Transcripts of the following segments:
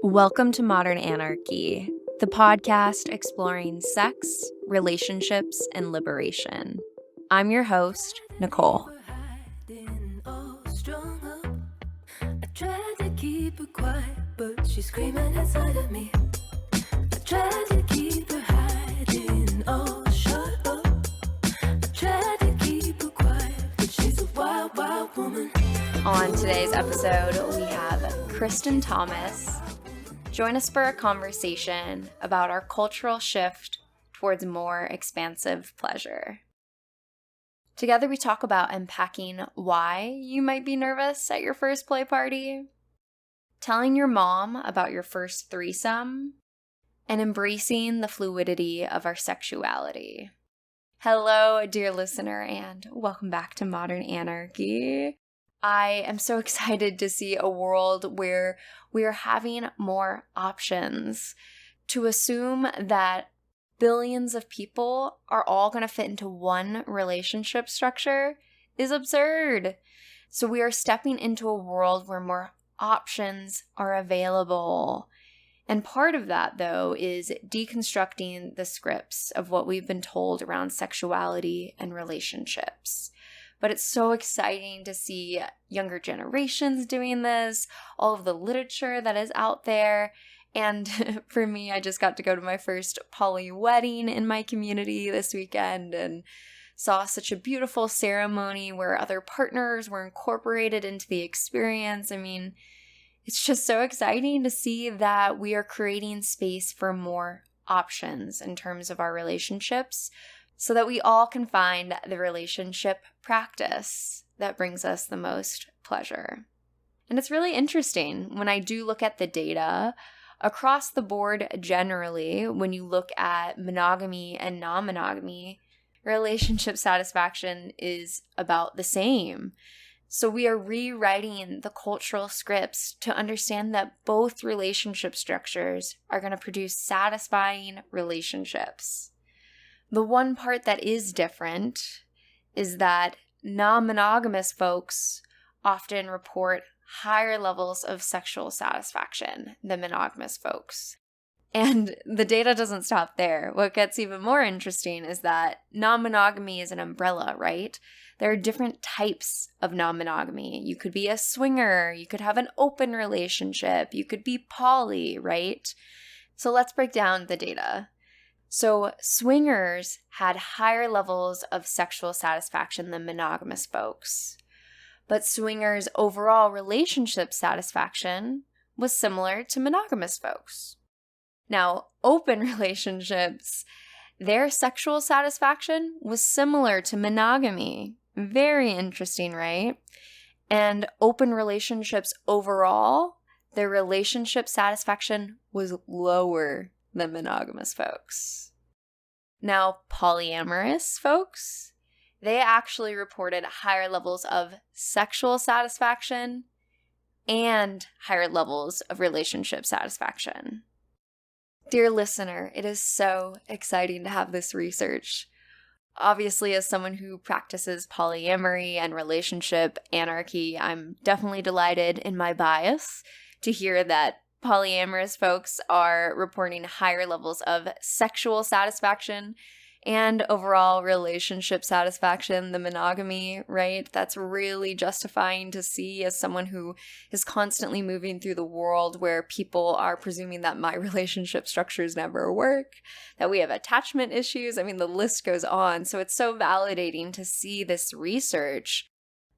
Welcome to Modern Anarchy, the podcast exploring sex, relationships, and liberation. I'm your host, Nicole. I tried to keep her quiet, but she's screaming inside of me. I tried to keep her hiding, oh, shut up. I tried to keep her quiet, but she's a wild, wild woman. On today's episode, we have Kristen Thomas. Join us for a conversation about our cultural shift towards more expansive pleasure. Together, we talk about unpacking why you might be nervous at your first play party, telling your mom about your first threesome, and embracing the fluidity of our sexuality. Hello, dear listener, and welcome back to Modern Anarchy. I am so excited to see a world where we are having more options. To assume that billions of people are all going to fit into one relationship structure is absurd. So we are stepping into a world where more options are available. And part of that, though, is deconstructing the scripts of what we've been told around sexuality and relationships. But it's so exciting to see younger generations doing this, all of the literature that is out there. And for me, I just got to go to my first poly wedding in my community this weekend and saw such a beautiful ceremony where other partners were incorporated into the experience. I mean, it's just so exciting to see that we are creating space for more options in terms of our relationships, so that we all can find the relationship practice that brings us the most pleasure. And it's really interesting when I do look at the data across the board generally. When you look at monogamy and non-monogamy, relationship satisfaction is about the same. So we are rewriting the cultural scripts to understand that both relationship structures are going to produce satisfying relationships. The one part that is different is that non-monogamous folks often report higher levels of sexual satisfaction than monogamous folks. And the data doesn't stop there. What gets even more interesting is that non-monogamy is an umbrella, right? There are different types of non-monogamy. You could be a swinger, you could have an open relationship, you could be poly, right? So let's break down the data. So swingers had higher levels of sexual satisfaction than monogamous folks. But swingers' overall relationship satisfaction was similar to monogamous folks. Now, open relationships, their sexual satisfaction was similar to monogamy. Very interesting, right? And open relationships overall, their relationship satisfaction was lower than monogamous folks. Now, polyamorous folks, they actually reported higher levels of sexual satisfaction and higher levels of relationship satisfaction. Dear listener, it is so exciting to have this research. Obviously, as someone who practices polyamory and relationship anarchy, I'm definitely delighted in my bias to hear that polyamorous folks are reporting higher levels of sexual satisfaction and overall relationship satisfaction than monogamy, right? That's really justifying to see as someone who is constantly moving through the world where people are presuming that my relationship structures never work, that we have attachment issues. I mean, the list goes on. So it's so validating to see this research.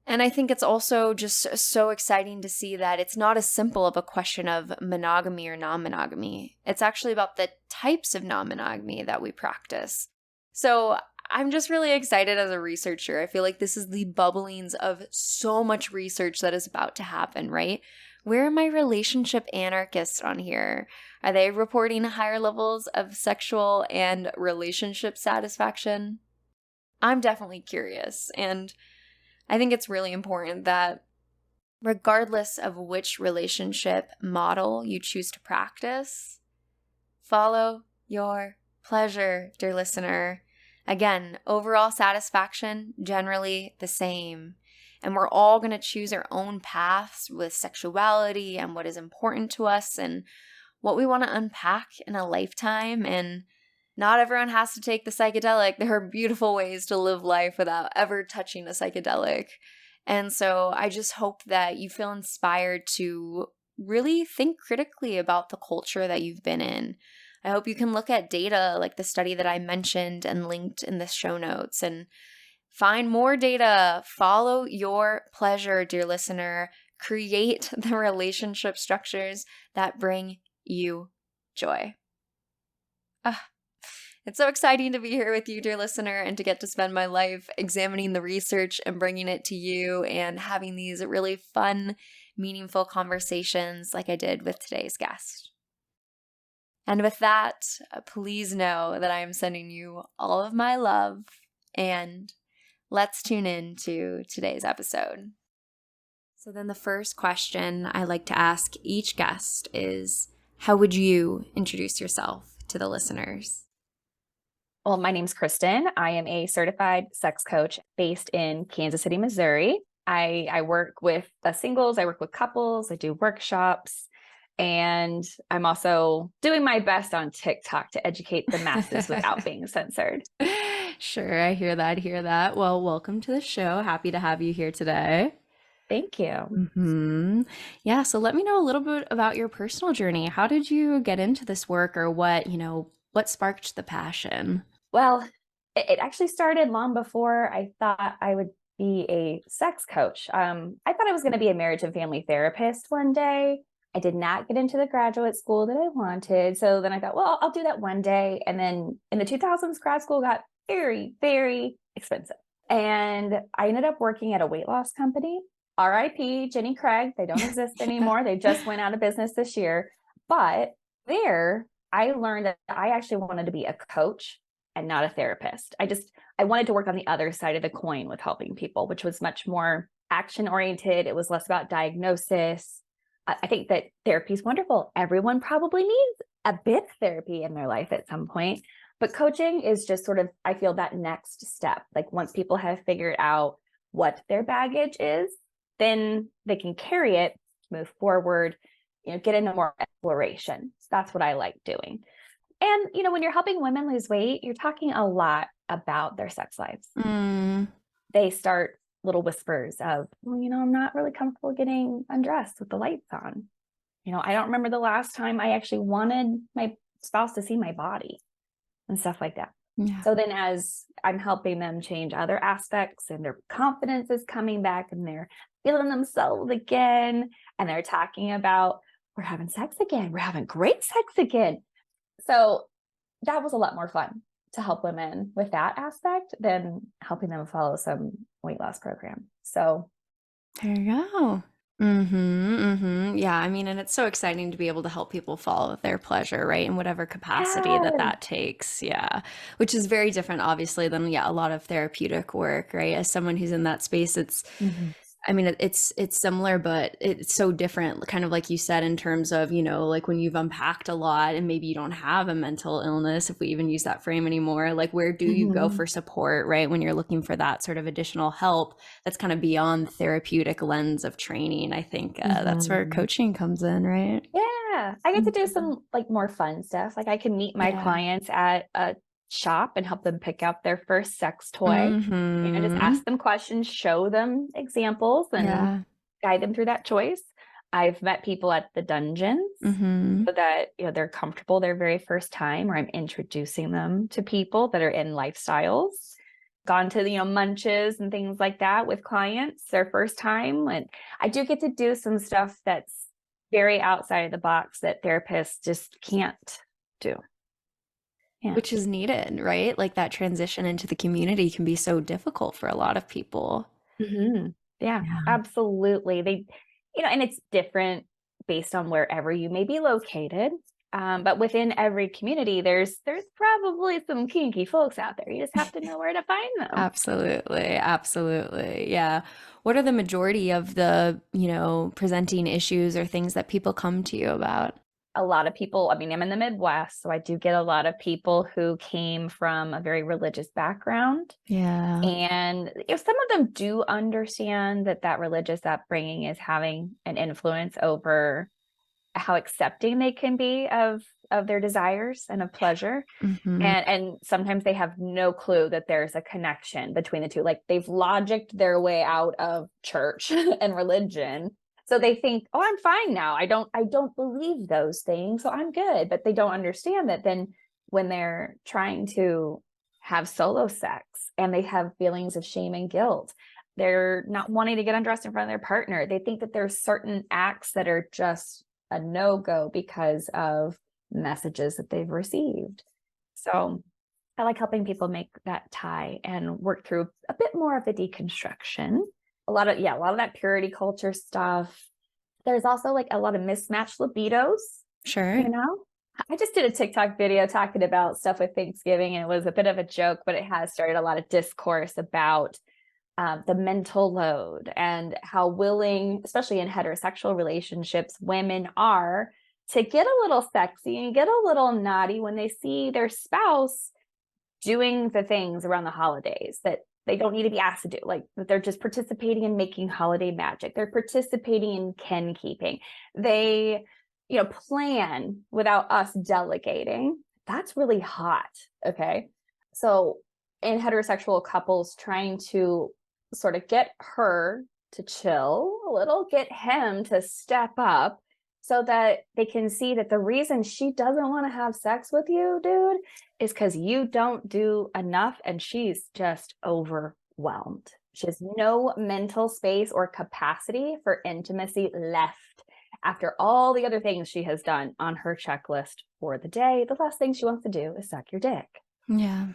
And I think it's also just so exciting to see that it's not as simple of a question of monogamy or non-monogamy. It's actually about the types of non-monogamy that we practice. So I'm just really excited as a researcher. I feel like this is the bubblings of so much research that is about to happen, right? Where are my relationship anarchists on here? Are they reporting higher levels of sexual and relationship satisfaction? I'm definitely curious, and I think it's really important that regardless of which relationship model you choose to practice, follow your pleasure, dear listener. Again, overall satisfaction, generally the same. And we're all going to choose our own paths with sexuality and what is important to us and what we want to unpack in a lifetime. And not everyone has to take the psychedelic. There are beautiful ways to live life without ever touching a psychedelic. And so I just hope that you feel inspired to really think critically about the culture that you've been in. I hope you can look at data like the study that I mentioned and linked in the show notes and find more data. Follow your pleasure, dear listener. Create the relationship structures that bring you joy. It's so exciting to be here with you, dear listener, and to get to spend my life examining the research and bringing it to you and having these really fun, meaningful conversations like I did with today's guest. And with that, please know that I am sending you all of my love, and let's tune in to today's episode. So then the first question I like to ask each guest is, how would you introduce yourself to the listeners? Well, my name's Kristen. I am a certified sex coach based in Kansas City, Missouri. I work with singles, I work with couples, I do workshops, and I'm also doing my best on TikTok to educate the masses without being censored. Sure, I hear that. Well, welcome to the show. Happy to have you here today. Thank you. Yeah, so let me know a little bit about your personal journey. How did you get into this work, or what sparked the passion? Well, it actually started long before I thought I would be a sex coach. I thought I was going to be a marriage and family therapist one day. I did not get into the graduate school that I wanted. So then I thought, well, I'll do that one day. And then in the 2000s, grad school got very, very expensive. And I ended up working at a weight loss company. RIP, Jenny Craig. They don't exist anymore. They just went out of business this year. But there, I learned that I actually wanted to be a coach and not a therapist. I wanted to work on the other side of the coin with helping people, which was much more action oriented. It was less about diagnosis. I think that therapy is wonderful. Everyone probably needs a bit of therapy in their life at some point, but coaching is just sort of, I feel, that next step. Like once people have figured out what their baggage is, then they can carry it, move forward, get into more exploration. That's what I like doing. And, when you're helping women lose weight, you're talking a lot about their sex lives. They start little whispers of, well, I'm not really comfortable getting undressed with the lights on. I don't remember the last time I actually wanted my spouse to see my body and stuff like that. Yeah. So then as I'm helping them change other aspects and their confidence is coming back and they're feeling themselves again, and they're talking about, we're having sex again. We're having great sex again. So that was a lot more fun to help women with that aspect than helping them follow some weight loss program. So there you go. Yeah, and it's so exciting to be able to help people follow their pleasure, right? In whatever capacity that takes. Yeah. Which is very different, obviously, than, a lot of therapeutic work, right? As someone who's in that space, it's similar, but it's so different, kind of like you said, in terms of, like when you've unpacked a lot and maybe you don't have a mental illness, if we even use that frame anymore, like where do you go for support, right? When you're looking for that sort of additional help that's kind of beyond therapeutic lens of training. I think that's where coaching comes in, right? Yeah. I get to do some like more fun stuff. Like I can meet my clients at a shop and help them pick out their first sex toy. Just ask them questions, show them examples, and guide them through that choice. I've met people at the dungeons so that they're comfortable their very first time, or I'm introducing them to people that are in lifestyles. Gone to munches and things like that with clients their first time, and I do get to do some stuff that's very outside of the box that therapists just can't do. Yeah. Which is needed, right? Like that transition into the community can be so difficult for a lot of people. Yeah, absolutely. They, and it's different based on wherever you may be located. But within every community, there's probably some kinky folks out there. You just have to know where to find them. Absolutely. Yeah. What are the majority of the, presenting issues or things that people come to you about? a lot of people, I mean, I'm in the Midwest, so I do get a lot of people who came from a very religious background. Yeah. And if some of them do understand that religious upbringing is having an influence over how accepting they can be of their desires and of pleasure. Mm-hmm. And sometimes they have no clue that there's a connection between the two. Like they've logicked their way out of church and religion. So they think, oh, I'm fine now. I don't believe those things, so I'm good. But they don't understand that then when they're trying to have solo sex and they have feelings of shame and guilt, they're not wanting to get undressed in front of their partner. They think that there's certain acts that are just a no-go because of messages that they've received. So I like helping people make that tie and work through a bit more of the deconstruction. A lot of that purity culture stuff. There's also like a lot of mismatched libidos. Sure. You know, I just did a TikTok video talking about stuff with Thanksgiving, and it was a bit of a joke, but it has started a lot of discourse about the mental load and how willing, especially in heterosexual relationships, women are to get a little sexy and get a little naughty when they see their spouse doing the things around the holidays that they don't need to be asked to do, like that they're just participating in making holiday magic. They're participating in kin keeping. They, plan without us delegating. That's really hot. Okay. So in heterosexual couples trying to sort of get her to chill a little, get him to step up so that they can see that the reason she doesn't want to have sex with you, dude, is because you don't do enough and she's just overwhelmed. She has no mental space or capacity for intimacy left after all the other things she has done on her checklist for the day. The last thing she wants to do is suck your dick. Yeah.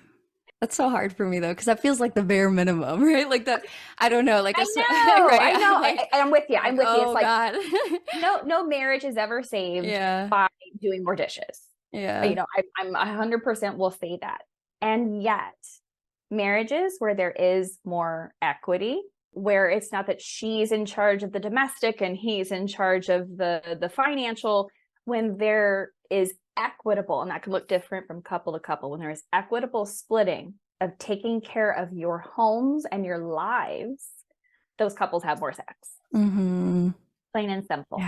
That's so hard for me though, because that feels like the bare minimum, right? Like that, I don't know. Like I know, right? I know. Like, I'm with you. I'm with you. It's oh like God. no marriage is ever saved Yeah. by doing more dishes. Yeah. I'm 100% will say that. And yet, marriages where there is more equity, where it's not that she's in charge of the domestic and he's in charge of the financial, when there is equitable, and that can look different from couple to couple, when there is equitable splitting of taking care of your homes and your lives, those couples have more sex. Mm-hmm. Plain and simple.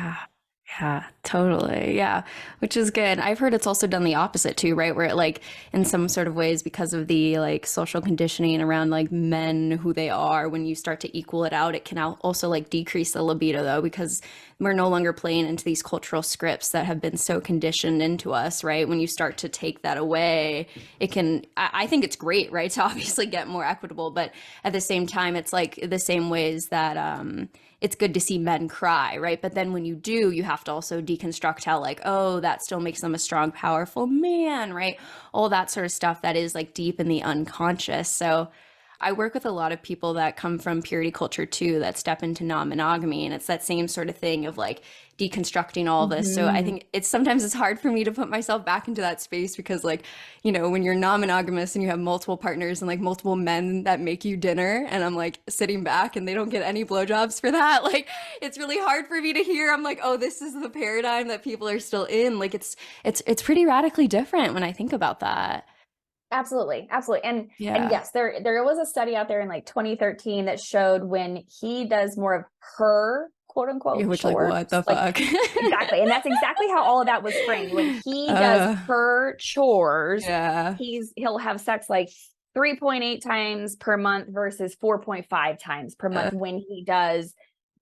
Yeah, totally. Yeah, which is good. I've heard it's also done the opposite too, right? Where it like in some sort of ways, because of the like social conditioning around like men, who they are, when you start to equal it out, it can also like decrease the libido though, because we're no longer playing into these cultural scripts that have been so conditioned into us, right? When you start to take that away, it can, I think it's great, right? To obviously get more equitable, but at the same time, it's like the same ways that, it's good to see men cry, right? But then when you do, you have to also deconstruct how like, oh, that still makes them a strong, powerful man, right? All that sort of stuff that is like deep in the unconscious. So I work with a lot of people that come from purity culture too, that step into non-monogamy, and it's that same sort of thing of like deconstructing all this. So I think it's hard for me to put myself back into that space, because like, when you're non-monogamous and you have multiple partners and like multiple men that make you dinner, and I'm like sitting back and they don't get any blowjobs for that, like it's really hard for me to hear. I'm like, oh, this is the paradigm that people are still in. Like it's pretty radically different when I think about that. Absolutely. And yes, there was a study out there in like 2013 that showed when he does more of her quote unquote Which chores, like what the fuck? Exactly. And that's exactly how all of that was framed. When he does her chores, he'll have sex like 3.8 times per month versus 4.5 times per month when he does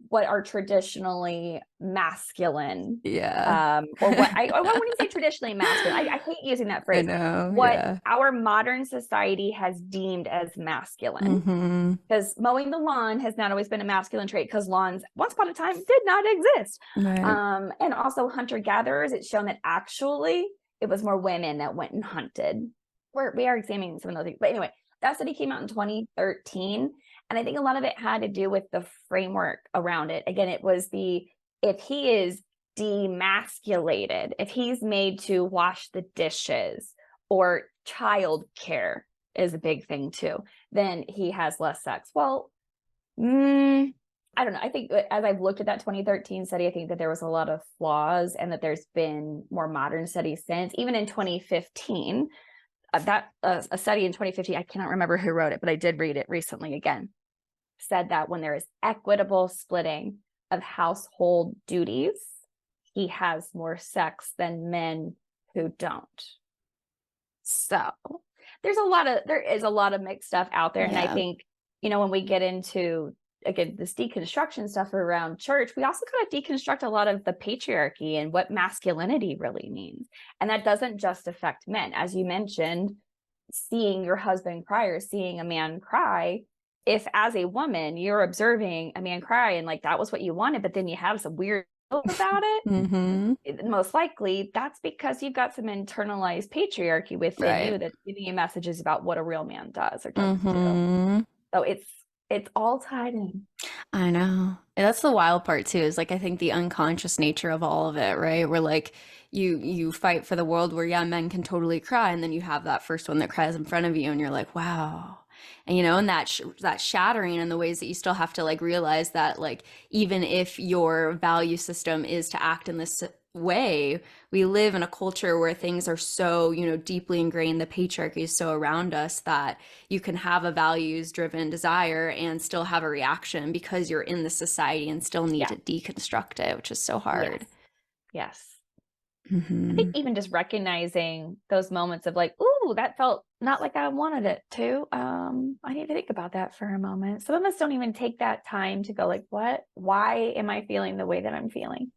what are traditionally masculine. Or what I wouldn't say traditionally masculine. I hate using that phrase. I know. What our modern society has deemed as masculine. Because mowing the lawn has not always been a masculine trait, because lawns once upon a time did not exist. Right. And also hunter-gatherers, it's shown that actually it was more women that went and hunted. We are examining some of those things. But anyway, that study came out in 2013. And I think a lot of it had to do with the framework around it. Again, it was if he is demasculated, if he's made to wash the dishes, or child care is a big thing too, then he has less sex. Well, I don't know. I think as I've looked at that 2013 study, I think that there was a lot of flaws and that there's been more modern studies since. Even in 2015, a study in 2015, I cannot remember who wrote it, but I did read it recently again, said that when there is equitable splitting of household duties, he has more sex than men who don't. So there is a lot of mixed stuff out there. And I think, when we get into, again, this deconstruction stuff around church, we also kind of deconstruct a lot of the patriarchy and what masculinity really means. And that doesn't just affect men. As you mentioned, seeing your husband cry or seeing a man cry, if as a woman you're observing a man cry and like that was what you wanted, but then you have some weird about it, most likely that's because you've got some internalized patriarchy within you that's giving you messages about what a real man does or doesn't do. So it's all tied in. I know. And that's the wild part too, is like I think the unconscious nature of all of it, right? Where like you fight for the world where men can totally cry, and then you have that first one that cries in front of you and you're like, wow. And and that shattering in the ways that you still have to like realize that like even if your value system is to act in this way, we live in a culture where things are so deeply ingrained, the patriarchy is so around us, that you can have a values driven desire and still have a reaction because you're in the society and still need to deconstruct it, which is so hard. Yes. I think even just recognizing those moments of like, ooh, that felt not like I wanted it to. I need to think about that for a moment. Some of us don't even take that time to go like, why am I feeling the way that I'm feeling?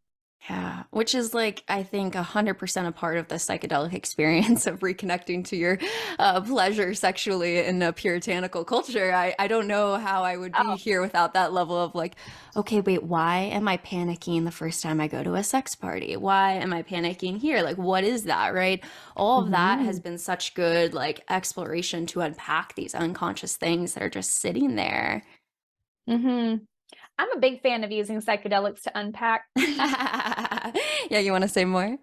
Yeah, which is like, I think 100% a part of the psychedelic experience of reconnecting to your pleasure sexually in a puritanical culture. I don't know how I would be here without that level of like, okay, wait, why am I panicking the first time I go to a sex party? Why am I panicking here? Like, what is that, right? All of that has been such good like exploration to unpack these unconscious things that are just sitting there. I'm a big fan of using psychedelics to unpack. Yeah, you want to say more?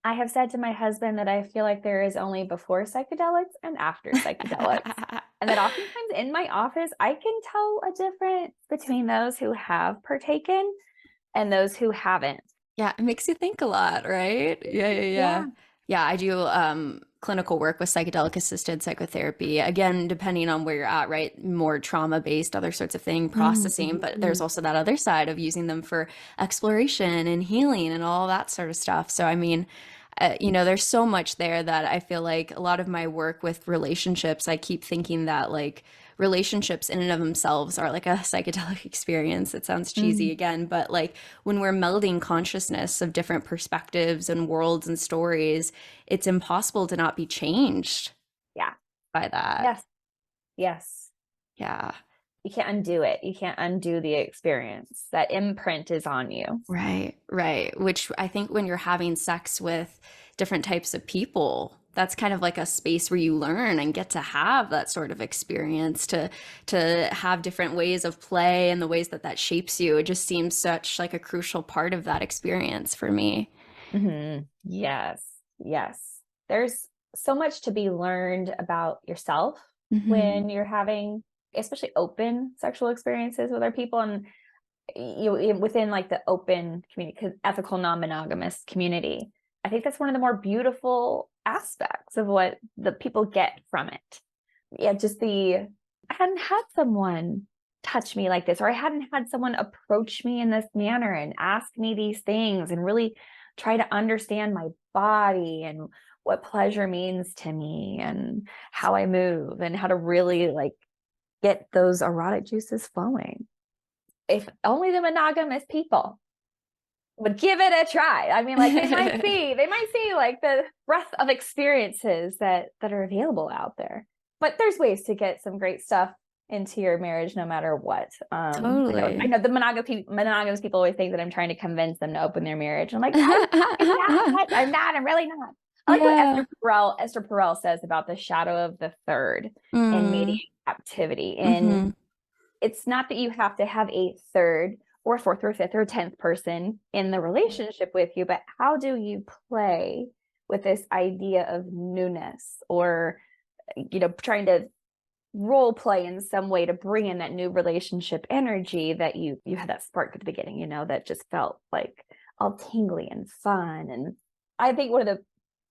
I have said to my husband that I feel like there is only before psychedelics and after psychedelics. And that oftentimes in my office, I can tell a difference between those who have partaken and those who haven't. Yeah, it makes you think a lot, right? Yeah. I do clinical work with psychedelic assisted psychotherapy. Again, depending on where you're at, right? More trauma based, other sorts of thing, processing. But there's also that other side of using them for exploration and healing and all that sort of stuff. So, I mean, there's so much there that I feel like a lot of my work with relationships, I keep thinking that like relationships in and of themselves are like a psychedelic experience. It sounds cheesy again, but like when we're melding consciousness of different perspectives and worlds and stories, it's impossible to not be changed. By that. Yes. Yeah. You can't undo it. You can't undo the experience. That imprint is on you. Right. Which I think when you're having sex with different types of people, that's kind of like a space where you learn and get to have that sort of experience, to have different ways of play and the ways that shapes you. It just seems such like a crucial part of that experience for me. Yes. There's so much to be learned about yourself when you're having especially open sexual experiences with other people, and within like the open community, ethical non-monogamous community. I think that's one of the more beautiful aspects of what the people get from it. I hadn't had someone touch me like this, or I hadn't had someone approach me in this manner and ask me these things and really try to understand my body and what pleasure means to me and how I move and how to really like get those erotic juices flowing. If only the monogamous people would give it a try. I mean, like they might see like the breadth of experiences that are available out there. But there's ways to get some great stuff into your marriage no matter what. Totally. I know the monogamous people always think that I'm trying to convince them to open their marriage. I'm like, I'm not. I'm really not. I like what Esther Perel says about the shadow of the third in mediating captivity. And it's not that you have to have a third or fourth or fifth or 10th person in the relationship with you, but how do you play with this idea of newness, or trying to role play in some way to bring in that new relationship energy that you had that spark at the beginning, you know, that just felt like all tingly and fun. And I think one of the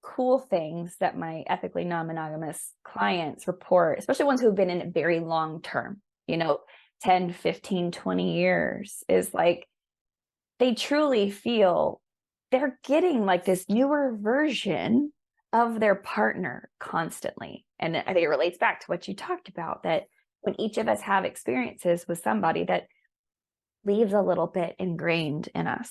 cool things that my ethically non-monogamous clients report, especially ones who've been in it very long term, you know, 10, 15, 20 years, is like they truly feel they're getting like this newer version of their partner constantly. And I think it relates back to what you talked about, that when each of us have experiences with somebody that leaves a little bit ingrained in us,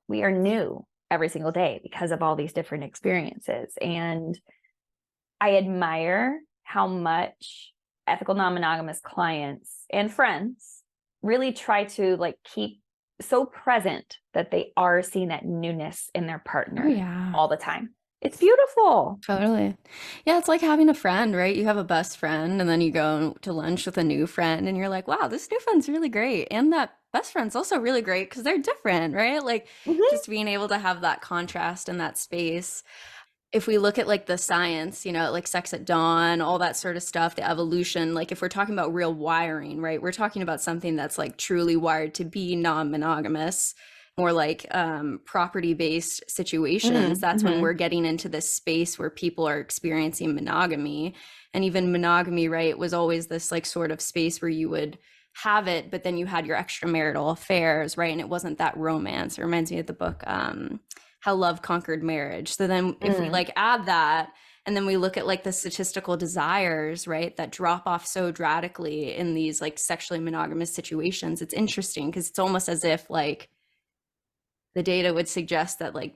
we are new every single day because of all these different experiences. And I admire how much ethical non-monogamous clients and friends really try to like keep so present that they are seeing that newness in their partner all the time. It's beautiful. Totally. Yeah, it's like having a friend, right? You have a best friend and then you go to lunch with a new friend and you're like, wow, this new friend's really great. And that best friend's also really great because they're different, right? Like just being able to have that contrast in that space. If we look at like the science, you know, like sex at dawn, all that sort of stuff, the evolution, like if we're talking about real wiring, right? We're talking about something that's like truly wired to be non-monogamous, more like property-based situations. That's when we're getting into this space where people are experiencing monogamy. And even monogamy, right, was always this like sort of space where you would have it, but then you had your extramarital affairs, right? And it wasn't that romance. It reminds me of the book How Love Conquered Marriage. So then if we like add that, and then we look at like the statistical desires, right, that drop off so dramatically in these like sexually monogamous situations, it's interesting because it's almost as if like the data would suggest that like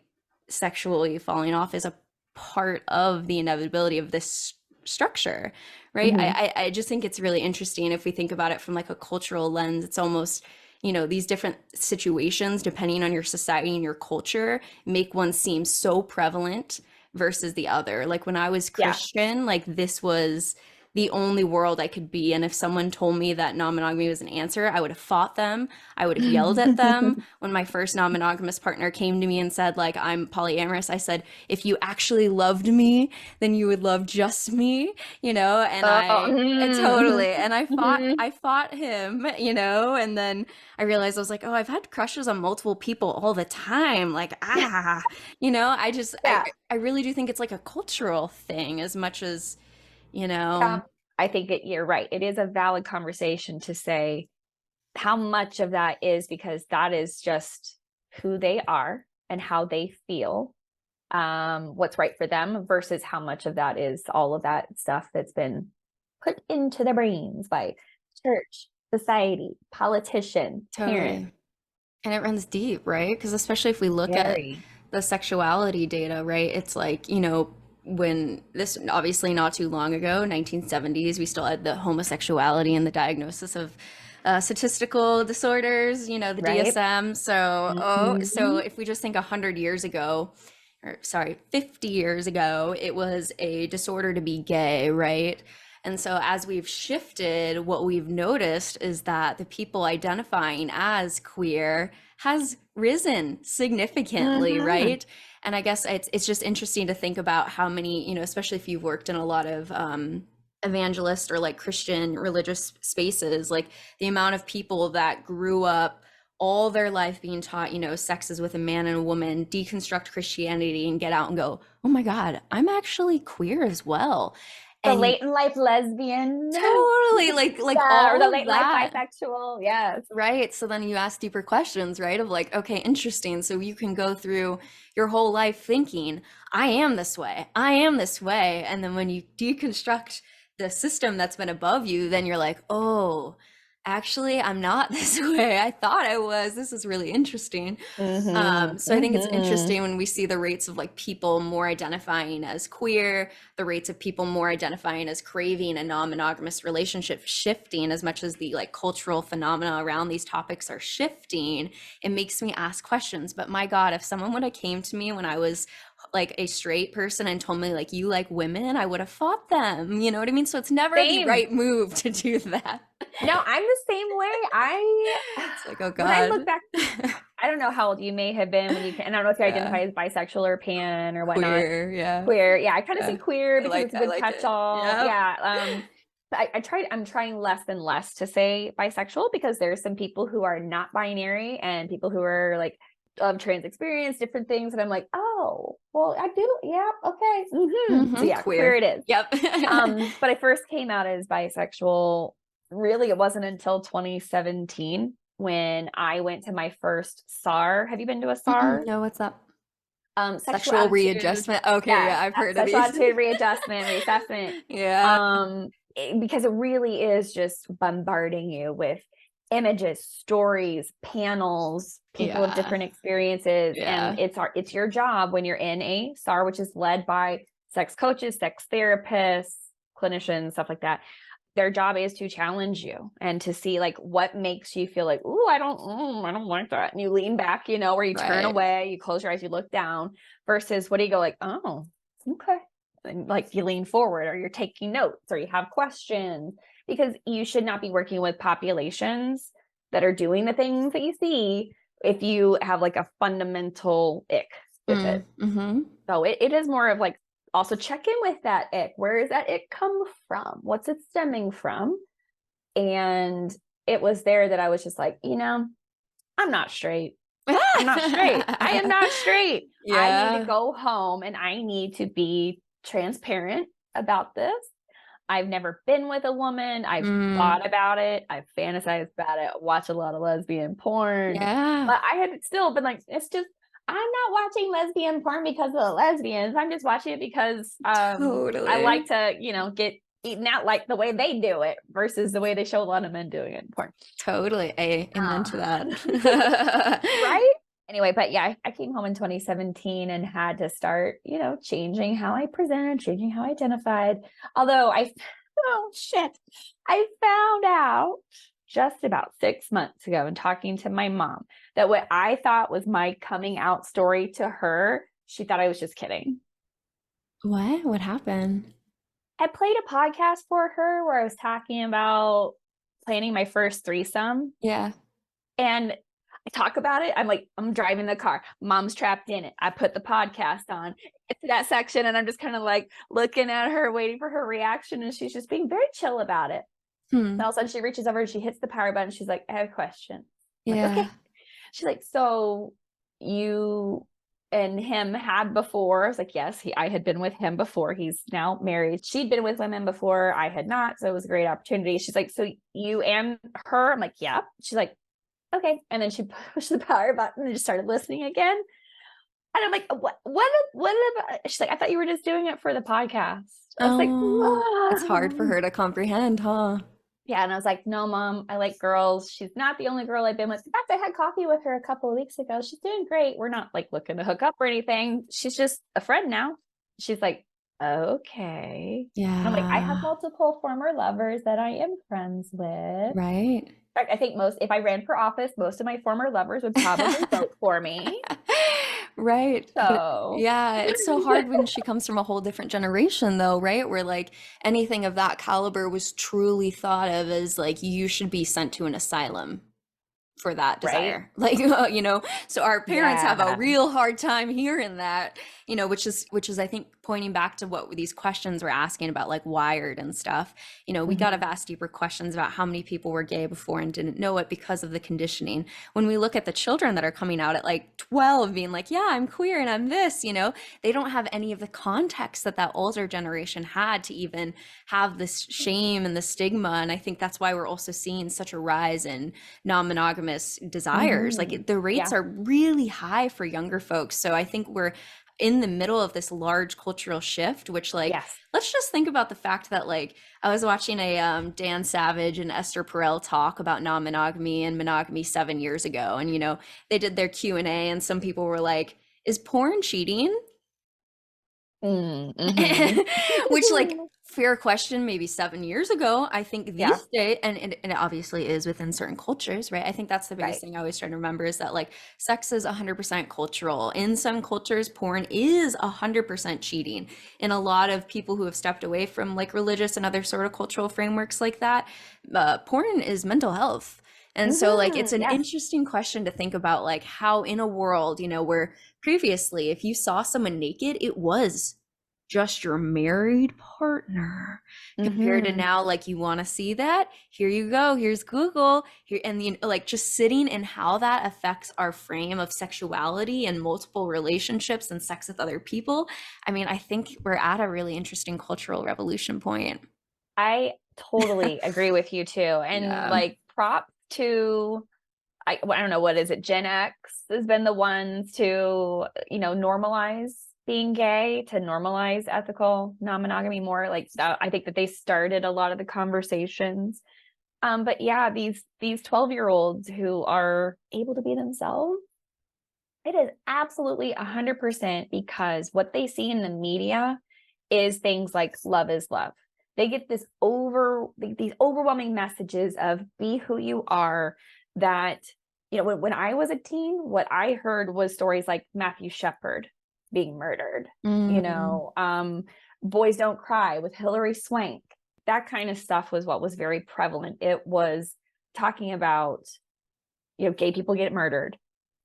sexually falling off is a part of the inevitability of this structure, right? I just think it's really interesting if we think about it from like a cultural lens. It's almost, you know, these different situations, depending on your society and your culture, make one seem so prevalent versus the other. Like when I was Christian, like this was the only world I could be. And if someone told me that non-monogamy was an answer, I would have fought them. I would have yelled at them. When my first non-monogamous partner came to me and said, like, I'm polyamorous, I said, if you actually loved me, then you would love just me, you know? And totally. And I fought him, you know? And then I realized I was like, oh, I've had crushes on multiple people all the time. Like, you know, I really do think it's like a cultural thing as much as, you know. I think you're right. It is a valid conversation to say how much of that is because that is just who they are and how they feel, what's right for them, versus how much of that is all of that stuff that's been put into their brains by church, society, politician, parent. And it runs deep, right? Because especially if we look at the sexuality data, right? It's like, you know, when this obviously not too long ago, 1970s, we still had the homosexuality and the diagnosis of statistical disorders, you know, the DSM. So, so if we just think 100 years ago, or sorry, 50 years ago, it was a disorder to be gay, right? And so as we've shifted, what we've noticed is that the people identifying as queer has risen significantly, right? And I guess it's just interesting to think about how many, you know, especially if you've worked in a lot of evangelist or like Christian religious spaces, like the amount of people that grew up all their life being taught, you know, sex is with a man and a woman, deconstruct Christianity and get out and go, oh my God, I'm actually queer as well. The late in life lesbian. Totally, like all or the of late that. life bisexual. Yes. Right. So then you ask deeper questions, right? Of like, okay, interesting. So you can go through your whole life thinking, I am this way. I am this way. And then when you deconstruct the system that's been above you, then you're like, oh, actually, I'm not this way. I thought I was. This is really interesting. So I think it's interesting when we see the rates of like people more identifying as queer, the rates of people more identifying as craving a non-monogamous relationship shifting as much as the like cultural phenomena around these topics are shifting. It makes me ask questions. But my God, if someone would have came to me when I was like a straight person and told me like you like women, I would have fought them. You know what I mean? So it's never the right move to do that. No, I'm the same way. It's like, oh God. When I look back, I don't know how old you may have been when you and I don't know if you identify as bisexual or pan or whatnot. Queer, yeah. Queer, yeah. I kind of say queer because it's a good catch-all. I'm trying less and less to say bisexual, because there's some people who are not binary and people who are like trans experience, different things. And I'm like, oh, well, I do. Yeah. Okay. So yeah, queer it is. Yep. But I first came out as bisexual. Really, it wasn't until 2017 when I went to my first SAR. Have you been to a SAR? No, what's up? Sexual attitude, readjustment. Okay, yeah, I've heard of these. Sexual attitude readjustment, reassessment. Yeah. Because it really is just bombarding you with images, stories, panels, people with different experiences. Yeah. And it's your job when you're in a SAR, which is led by sex coaches, sex therapists, clinicians, stuff like that. Their job is to challenge you and to see like what makes you feel like, ooh, I don't like that. And you lean back, you know, or you turn away, you close your eyes, you look down, versus what do you go like, oh, okay. And like you lean forward, or you're taking notes, or you have questions, because you should not be working with populations that are doing the things that you see if you have like a fundamental ick with it. So it is more of like, also check in with that ick. Where is that ick come from? What's it stemming from? And it was there that I was just like, you know, I'm not straight. I'm not straight. I am not straight. Yeah. I need to go home and I need to be transparent about this. I've never been with a woman. I've thought about it. I've fantasized about it. Watched a lot of lesbian porn. Yeah. But I had still been like, it's just, I'm not watching lesbian porn because of the lesbians. I'm just watching it because I like to, you know, get eaten out like the way they do it versus the way they show a lot of men doing it in porn. Totally. Amen to that. Right? Anyway, but yeah, I came home in 2017 and had to start, you know, changing how I presented, changing how I identified. Although I found out just about 6 months ago in talking to my mom that what I thought was my coming out story to her, she thought I was just kidding. What happened? I played a podcast for her where I was talking about planning my first threesome. Yeah. And I talk about it. I'm driving the car. Mom's trapped in it. I put the podcast on. It's that section and I'm just kind of like looking at her, waiting for her reaction. And she's just being very chill about it. And all of a sudden she reaches over and she hits the power button. She's like, I have a question. Yeah. Like, okay. She's like, so you and him had before? I was like, yes, I had been with him before. He's now married. She'd been with women before. I had not. So it was a great opportunity. She's like, so you and her? I'm like, yeah. She's like, okay. And then she pushed the power button and just started listening again. And I'm like, what about? She's like, I thought you were just doing it for the podcast. I was like, oh. It's hard for her to comprehend, huh? Yeah. And I was like, no, Mom, I like girls. She's not the only girl I've been with. In fact, I had coffee with her a couple of weeks ago. She's doing great. We're not like looking to hook up or anything. She's just a friend now. She's like, okay. Yeah. And I'm like, I have multiple former lovers that I am friends with. Right. In fact, I think if I ran for office, most of my former lovers would probably vote for me. Right. So yeah, it's so hard when she comes from a whole different generation though, right? Where like anything of that caliber was truly thought of as like you should be sent to an asylum for that desire. Right. Like, you know, so our parents have a real hard time hearing that, you know, which is I think pointing back to what these questions were asking about, like Wired and stuff. You know, we got to ask deeper questions about how many people were gay before and didn't know it because of the conditioning. When we look at the children that are coming out at like 12 being like, yeah, I'm queer and I'm this, you know, they don't have any of the context that older generation had to even have this shame and the stigma. And I think that's why we're also seeing such a rise in non-monogamous desires. Like the rates are really high for younger folks. So I think we're in the middle of this large cultural shift, which like, let's just think about the fact that like, I was watching a Dan Savage and Esther Perel talk about non-monogamy and monogamy 7 years ago. And, you know, they did their Q&A and some people were like, is porn cheating? Which like, fair question maybe 7 years ago. I think these days, and it obviously is within certain cultures, right? I think that's the biggest thing I always try to remember is that like sex is 100% cultural. In some cultures, porn is 100% cheating. In a lot of people who have stepped away from like religious and other sort of cultural frameworks like that, porn is mental health. And so like, it's an interesting question to think about, like how in a world, you know, where previously, if you saw someone naked, it was just your married partner, compared to now, like, you want to see that? Here you go. Here's Google. Here, and like, just sitting in how that affects our frame of sexuality and multiple relationships and sex with other people. I mean, I think we're at a really interesting cultural revolution point. I totally agree with you too. And like, props to, I don't know, what is it? Gen X has been the ones to, normalize being gay, to normalize ethical non-monogamy more. Like, I think that they started a lot of the conversations. But yeah, these 12-year-olds who are able to be themselves, it is absolutely 100% because what they see in the media is things like love is love. They get these overwhelming messages of be who you are, that, when I was a teen, what I heard was stories like Matthew Shepard being murdered, Boys Don't Cry with Hilary Swank. That kind of stuff was what was very prevalent. It was talking about, gay people get murdered.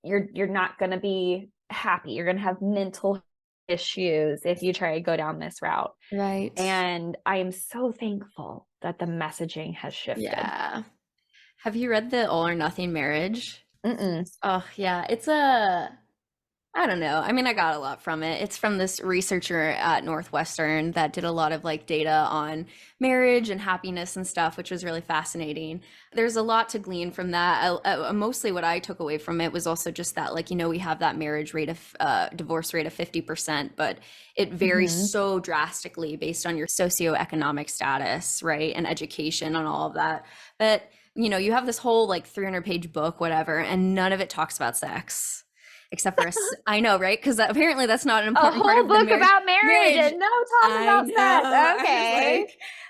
You're not going to be happy. You're going to have mental issues if you try to go down this route. Right. And I am so thankful that the messaging has shifted. Yeah. Have you read the All or Nothing Marriage? Mm-mm. Oh, yeah. I don't know. I mean, I got a lot from it. It's from this researcher at Northwestern that did a lot of like data on marriage and happiness and stuff, which was really fascinating. There's a lot to glean from that. Mostly what I took away from it was also just that, like, we have that marriage rate of divorce rate of 50%, but it varies so drastically based on your socioeconomic status, right? And education and all of that. But, you have this whole like 300-page book, whatever, and none of it talks about sex. Except for I know, right? Because apparently that's not an important part of the book about marriage and no talk about sex. Okay.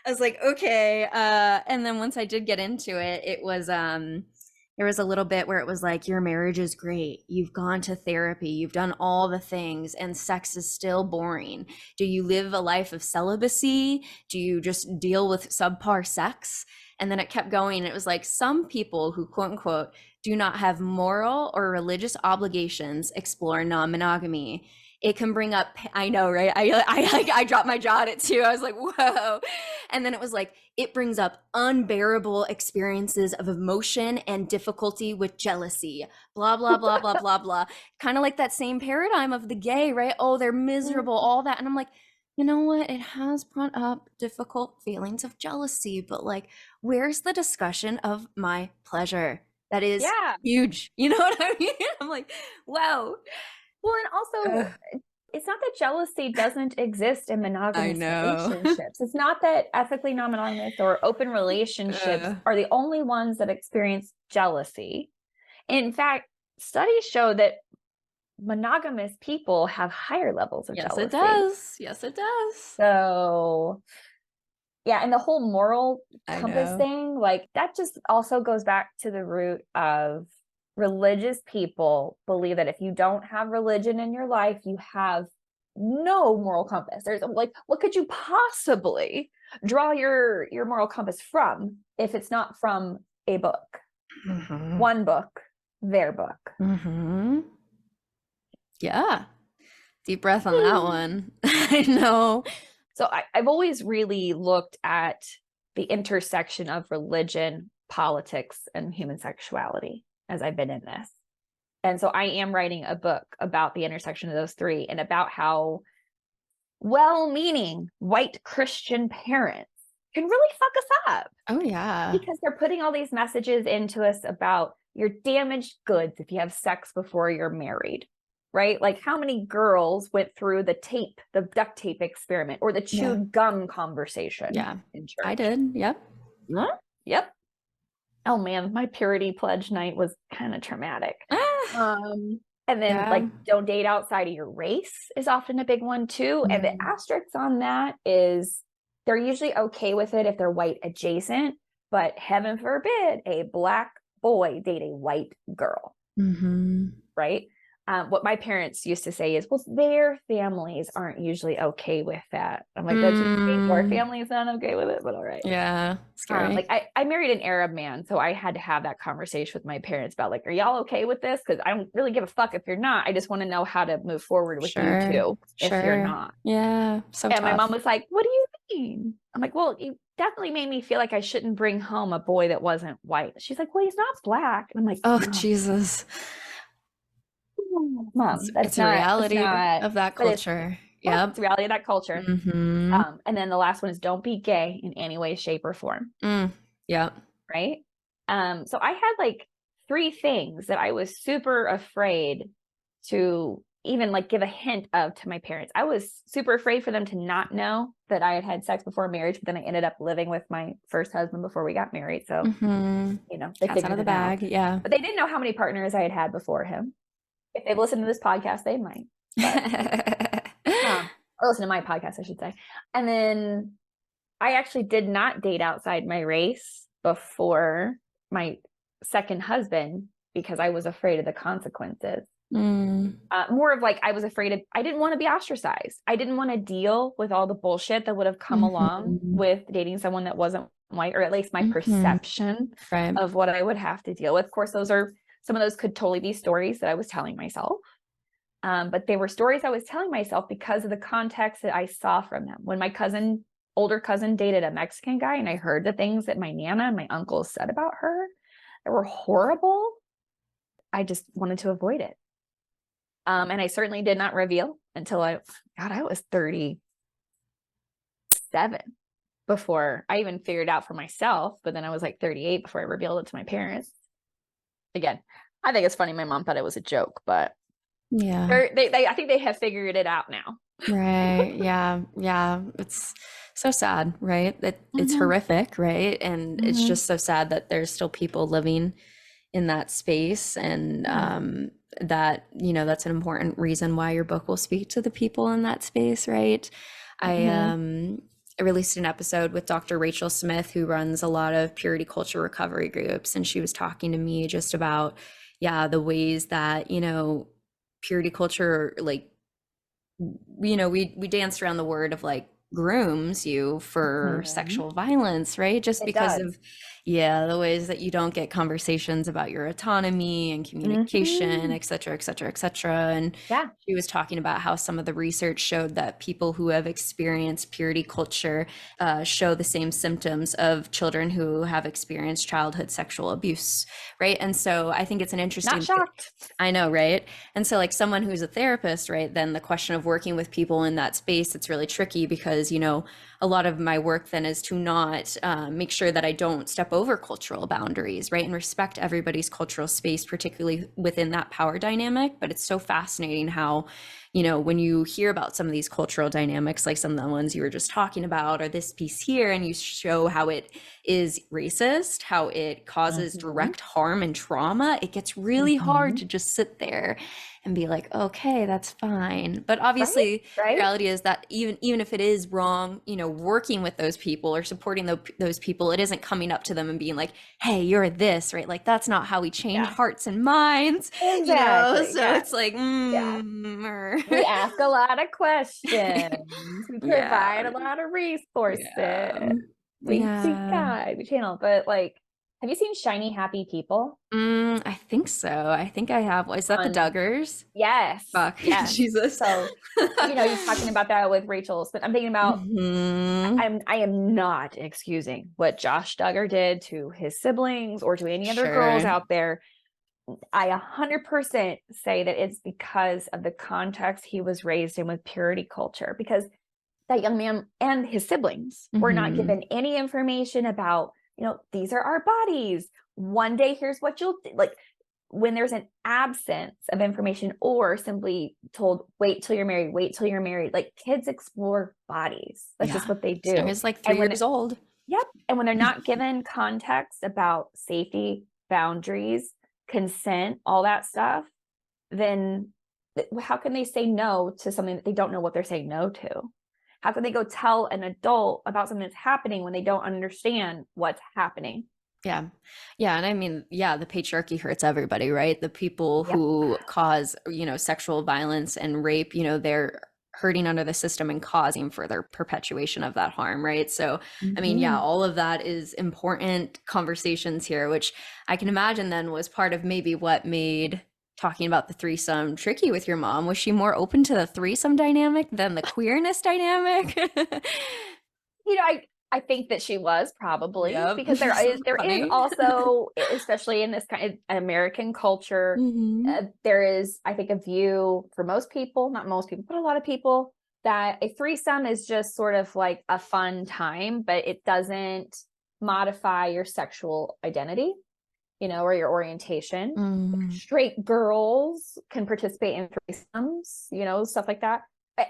I was like, okay. And then once I did get into it, it was there was a little bit where it was like, your marriage is great. You've gone to therapy. You've done all the things, and sex is still boring. Do you live a life of celibacy? Do you just deal with subpar sex? And then it kept going. It was like, some people who, quote unquote, do not have moral or religious obligations explore non-monogamy. It can bring up, I know, right? I dropped my jaw at it too. I was like, whoa. And then it was like, it brings up unbearable experiences of emotion and difficulty with jealousy, blah, blah, blah, blah, blah, blah. Kind of like that same paradigm of the gay, right? Oh, they're miserable, all that. And I'm like, you know what? It has brought up difficult feelings of jealousy, but like, where's the discussion of my pleasure? That is huge. You know what I mean? I'm like, wow. Well, and also, it's not that jealousy doesn't exist in monogamous relationships. It's not that ethically non-monogamous or open relationships are the only ones that experience jealousy. In fact, studies show that monogamous people have higher levels of jealousy. Yes, it does. Yes, it does. So, yeah, and the whole moral compass thing, like, that just also goes back to the root of religious people believe that if you don't have religion in your life, you have no moral compass. There's like, what could you possibly draw your moral compass from if it's not from a book? One book, their book. Yeah. Deep breath on that one. I know. So I've always really looked at the intersection of religion, politics, and human sexuality as I've been in this. And so I am writing a book about the intersection of those three, and about how well-meaning white Christian parents can really fuck us up. Oh, yeah. Because they're putting all these messages into us about you're damaged goods if you have sex before you're married. Right? Like, how many girls went through the duct tape experiment, or the chewed gum conversation? Yeah, in church? I did. Yep. Yep. Oh man, my purity pledge night was kind of traumatic. And then like, don't date outside of your race is often a big one too. And the asterisk on that is they're usually okay with it if they're white adjacent, but heaven forbid a black boy date a white girl. Right? what my parents used to say is, well, their families aren't usually okay with that. I'm like, that just means your family's not okay with it, but all right. Yeah. Scary. Like I married an Arab man, so I had to have that conversation with my parents about like, are y'all okay with this? Because I don't really give a fuck if you're not. I just want to know how to move forward with you two if you're not. Yeah. So and tough. my mom was like, what do you mean? I'm like, well, you definitely made me feel like I shouldn't bring home a boy that wasn't white. She's like, well, he's not black. And I'm like, oh, Jesus. Mom, It's a reality of that culture. Yeah, it's the reality of that culture. Mm-hmm. And then the last one is don't be gay in any way, shape, or form. Yeah. Right. So I had like 3 things that I was super afraid to even like give a hint of to my parents. I was super afraid for them to not know that I had had sex before marriage, but then I ended up living with my first husband before we got married. So, you know, they figured out of the it bag. out. Yeah. But they didn't know how many partners I had had before him. If they've listened to this podcast, they might. Or listen to my podcast, I should say. And then I actually did not date outside my race before my second husband because I was afraid of the consequences. More of like, I was afraid of, I didn't want to be ostracized. I didn't want to deal with all the bullshit that would have come along with dating someone that wasn't white, or at least my perception of what I would have to deal with. Of course, some of those could totally be stories that I was telling myself. But they were stories I was telling myself because of the context that I saw from them. When my older cousin dated a Mexican guy and I heard the things that my Nana and my uncles said about her that were horrible, I just wanted to avoid it. And I certainly did not reveal until I was 37 before I even figured out for myself. But then I was like 38 before I revealed it to my parents. Again, I think it's funny. My mom thought it was a joke, but yeah, I think they have figured it out now. Right. Yeah. It's so sad, right? It's horrific, right? And it's just so sad that there's still people living in that space, and that, you know, that's an important reason why your book will speak to the people in that space, right? I released an episode with Dr. Rachel Smith, who runs a lot of purity culture recovery groups, and she was talking to me just about the ways that, you know, purity culture, like, you know, we danced around the word of like grooms you for sexual violence, right? Just because of the ways that you don't get conversations about your autonomy and communication, et cetera, et cetera, et cetera. And she was talking about how some of the research showed that people who have experienced purity culture show the same symptoms of children who have experienced childhood sexual abuse, right? And so I think it's an interesting— Not shocked. I know, right? And so like someone who's a therapist, right, then the question of working with people in that space, it's really tricky because, you know, a lot of my work then is to not make sure that I don't step over cultural boundaries, right, and respect everybody's cultural space, particularly within that power dynamic. But it's so fascinating how, you know, when you hear about some of these cultural dynamics, like some of the ones you were just talking about, or this piece here, and you show how it is racist, how it causes direct harm and trauma, it gets really hard to just sit there and be like, okay, that's fine. But obviously, the reality is that even if it is wrong, you know, working with those people or supporting those people, it isn't coming up to them and being like, hey, you're this, right? Like, that's not how we change hearts and minds. Exactly. You know? So it's like, we ask a lot of questions. We provide a lot of resources. We guide, we channel. But like, have you seen Shiny Happy People? I think so. I think I have. Is that the Duggars? Yes. Fuck. Yes. Jesus. So, you know, you're talking about that with Rachel, but I'm thinking about, I am not excusing what Josh Duggar did to his siblings or to any other girls out there. I 100% say that it's because of the context he was raised in with purity culture, because that young man and his siblings were not given any information about, you know, these are our bodies. One day, here's what you'll do. Like, when there's an absence of information, or simply told, wait till you're married, like, kids explore bodies. That's just what they do. It's like 3 years old. Yep. And when they're not given context about safety, boundaries, consent, all that stuff, then how can they say no to something that they don't know what they're saying no to? How can they go tell an adult about something that's happening when they don't understand what's happening? Yeah. Yeah. And I mean, yeah, the patriarchy hurts everybody, right? The people Yep. who cause, sexual violence and rape, they're hurting under the system and causing further perpetuation of that harm, right? So, I mean, yeah, all of that is important conversations here, which I can imagine then was part of maybe what made talking about the threesome tricky with your mom. Was she more open to the threesome dynamic than the queerness dynamic? I think that she was probably, Yep. because there is Funny. also, especially in this kind of American culture, there is, I think, a view for most people, not most people, but a lot of people, that a threesome is just sort of like a fun time, but it doesn't modify your sexual identity, or your orientation. Straight girls can participate in threesomes, stuff like that.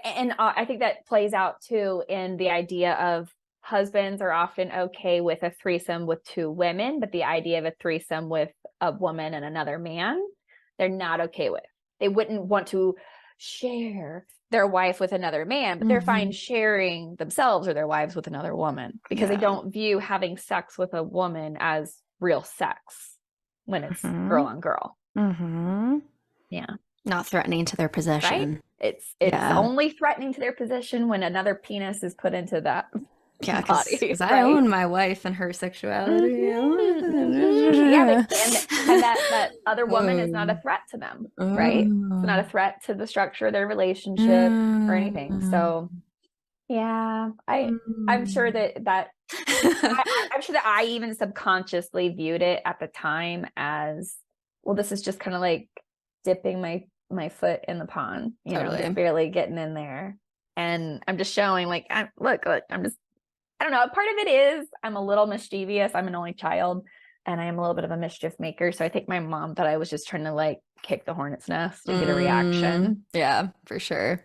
And I think that plays out too in the idea of husbands are often okay with a threesome with two women, but the idea of a threesome with a woman and another man, they're not okay with. They wouldn't want to share their wife with another man, but they're fine sharing themselves or their wives with another woman, because they don't view having sex with a woman as real sex when it's girl on girl. Yeah. Not threatening to their possession. Right? It's only threatening to their position when another penis is put into that body. Because I own my wife and her sexuality. Yeah, and that other woman is not a threat to them, right? It's not a threat to the structure of their relationship or anything. So, yeah, I'm sure that I'm sure that I even subconsciously viewed it at the time as, well, this is just kind of like dipping my foot in the pond, just barely getting in there. And I'm just showing, like, look, I'm just, I don't know. Part of it is I'm a little mischievous. I'm an only child, and I am a little bit of a mischief maker. So I think my mom thought I was just trying to like kick the hornet's nest and get a reaction. Yeah, for sure.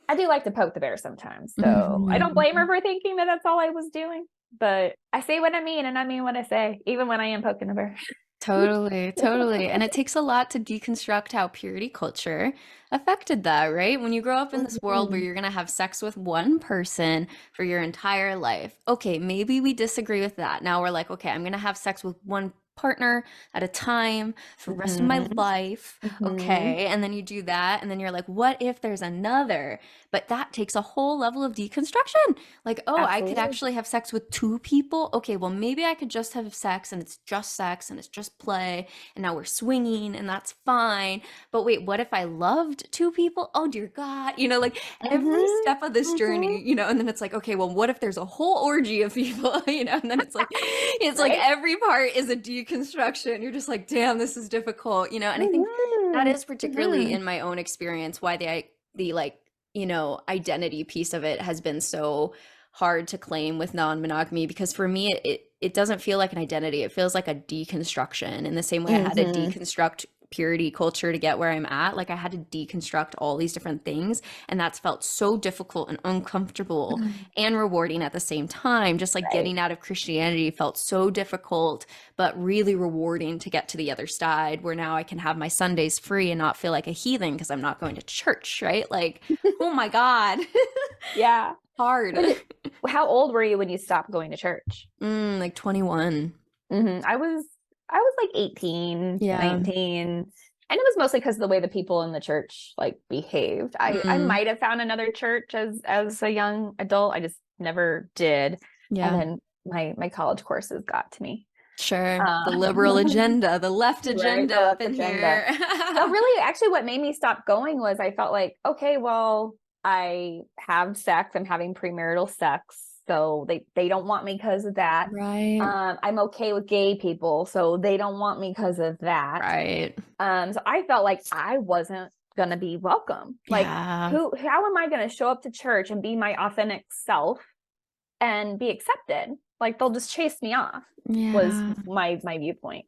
I do like to poke the bear sometimes. So I don't blame her for thinking that that's all I was doing. But I say what I mean, and I mean what I say, even when I am poking the bear. Totally. And it takes a lot to deconstruct how purity culture affected that, right? When you grow up in this world where you're going to have sex with one person for your entire life. Okay, maybe we disagree with that. Now we're like, okay, I'm going to have sex with one partner at a time for the rest of my life. Okay. And then you do that. And then you're like, what if there's another? But that takes a whole level of deconstruction. Like, oh, I could actually have sex with two people. Okay, well, maybe I could just have sex and it's just play. And now we're swinging and that's fine. But wait, what if I loved two people? Oh, dear God. Like every step of this journey, and then it's like, okay, well, what if there's a whole orgy of people, and then it's like, like every part is a deconstruction. You're just like, damn, this is difficult, and I think that is particularly in my own experience why the like, identity piece of it has been so hard to claim with non-monogamy, because for me it doesn't feel like an identity. It feels like a deconstruction, in the same way I had to deconstruct purity culture to get where I'm at. Like I had to deconstruct all these different things, and that's felt so difficult and uncomfortable and rewarding at the same time. Just like getting out of Christianity felt so difficult, but really rewarding to get to the other side, where now I can have my Sundays free and not feel like a heathen because I'm not going to church, right? Like, oh my God. Yeah. Hard. How old were you when you stopped going to church? Like 21. I was like 18, 19. And it was mostly because of the way the people in the church like behaved. I might have found another church as a young adult. I just never did. Yeah. And then my college courses got to me. Sure. The liberal agenda, the left agenda up in here. No, really, actually what made me stop going was I felt like, okay, well, I have sex. I'm having premarital sex. So they don't want me because of that. Right. I'm okay with gay people. So they don't want me because of that. Right. So I felt like I wasn't going to be welcome. Like how am I going to show up to church and be my authentic self and be accepted? Like they'll just chase me off was my viewpoint.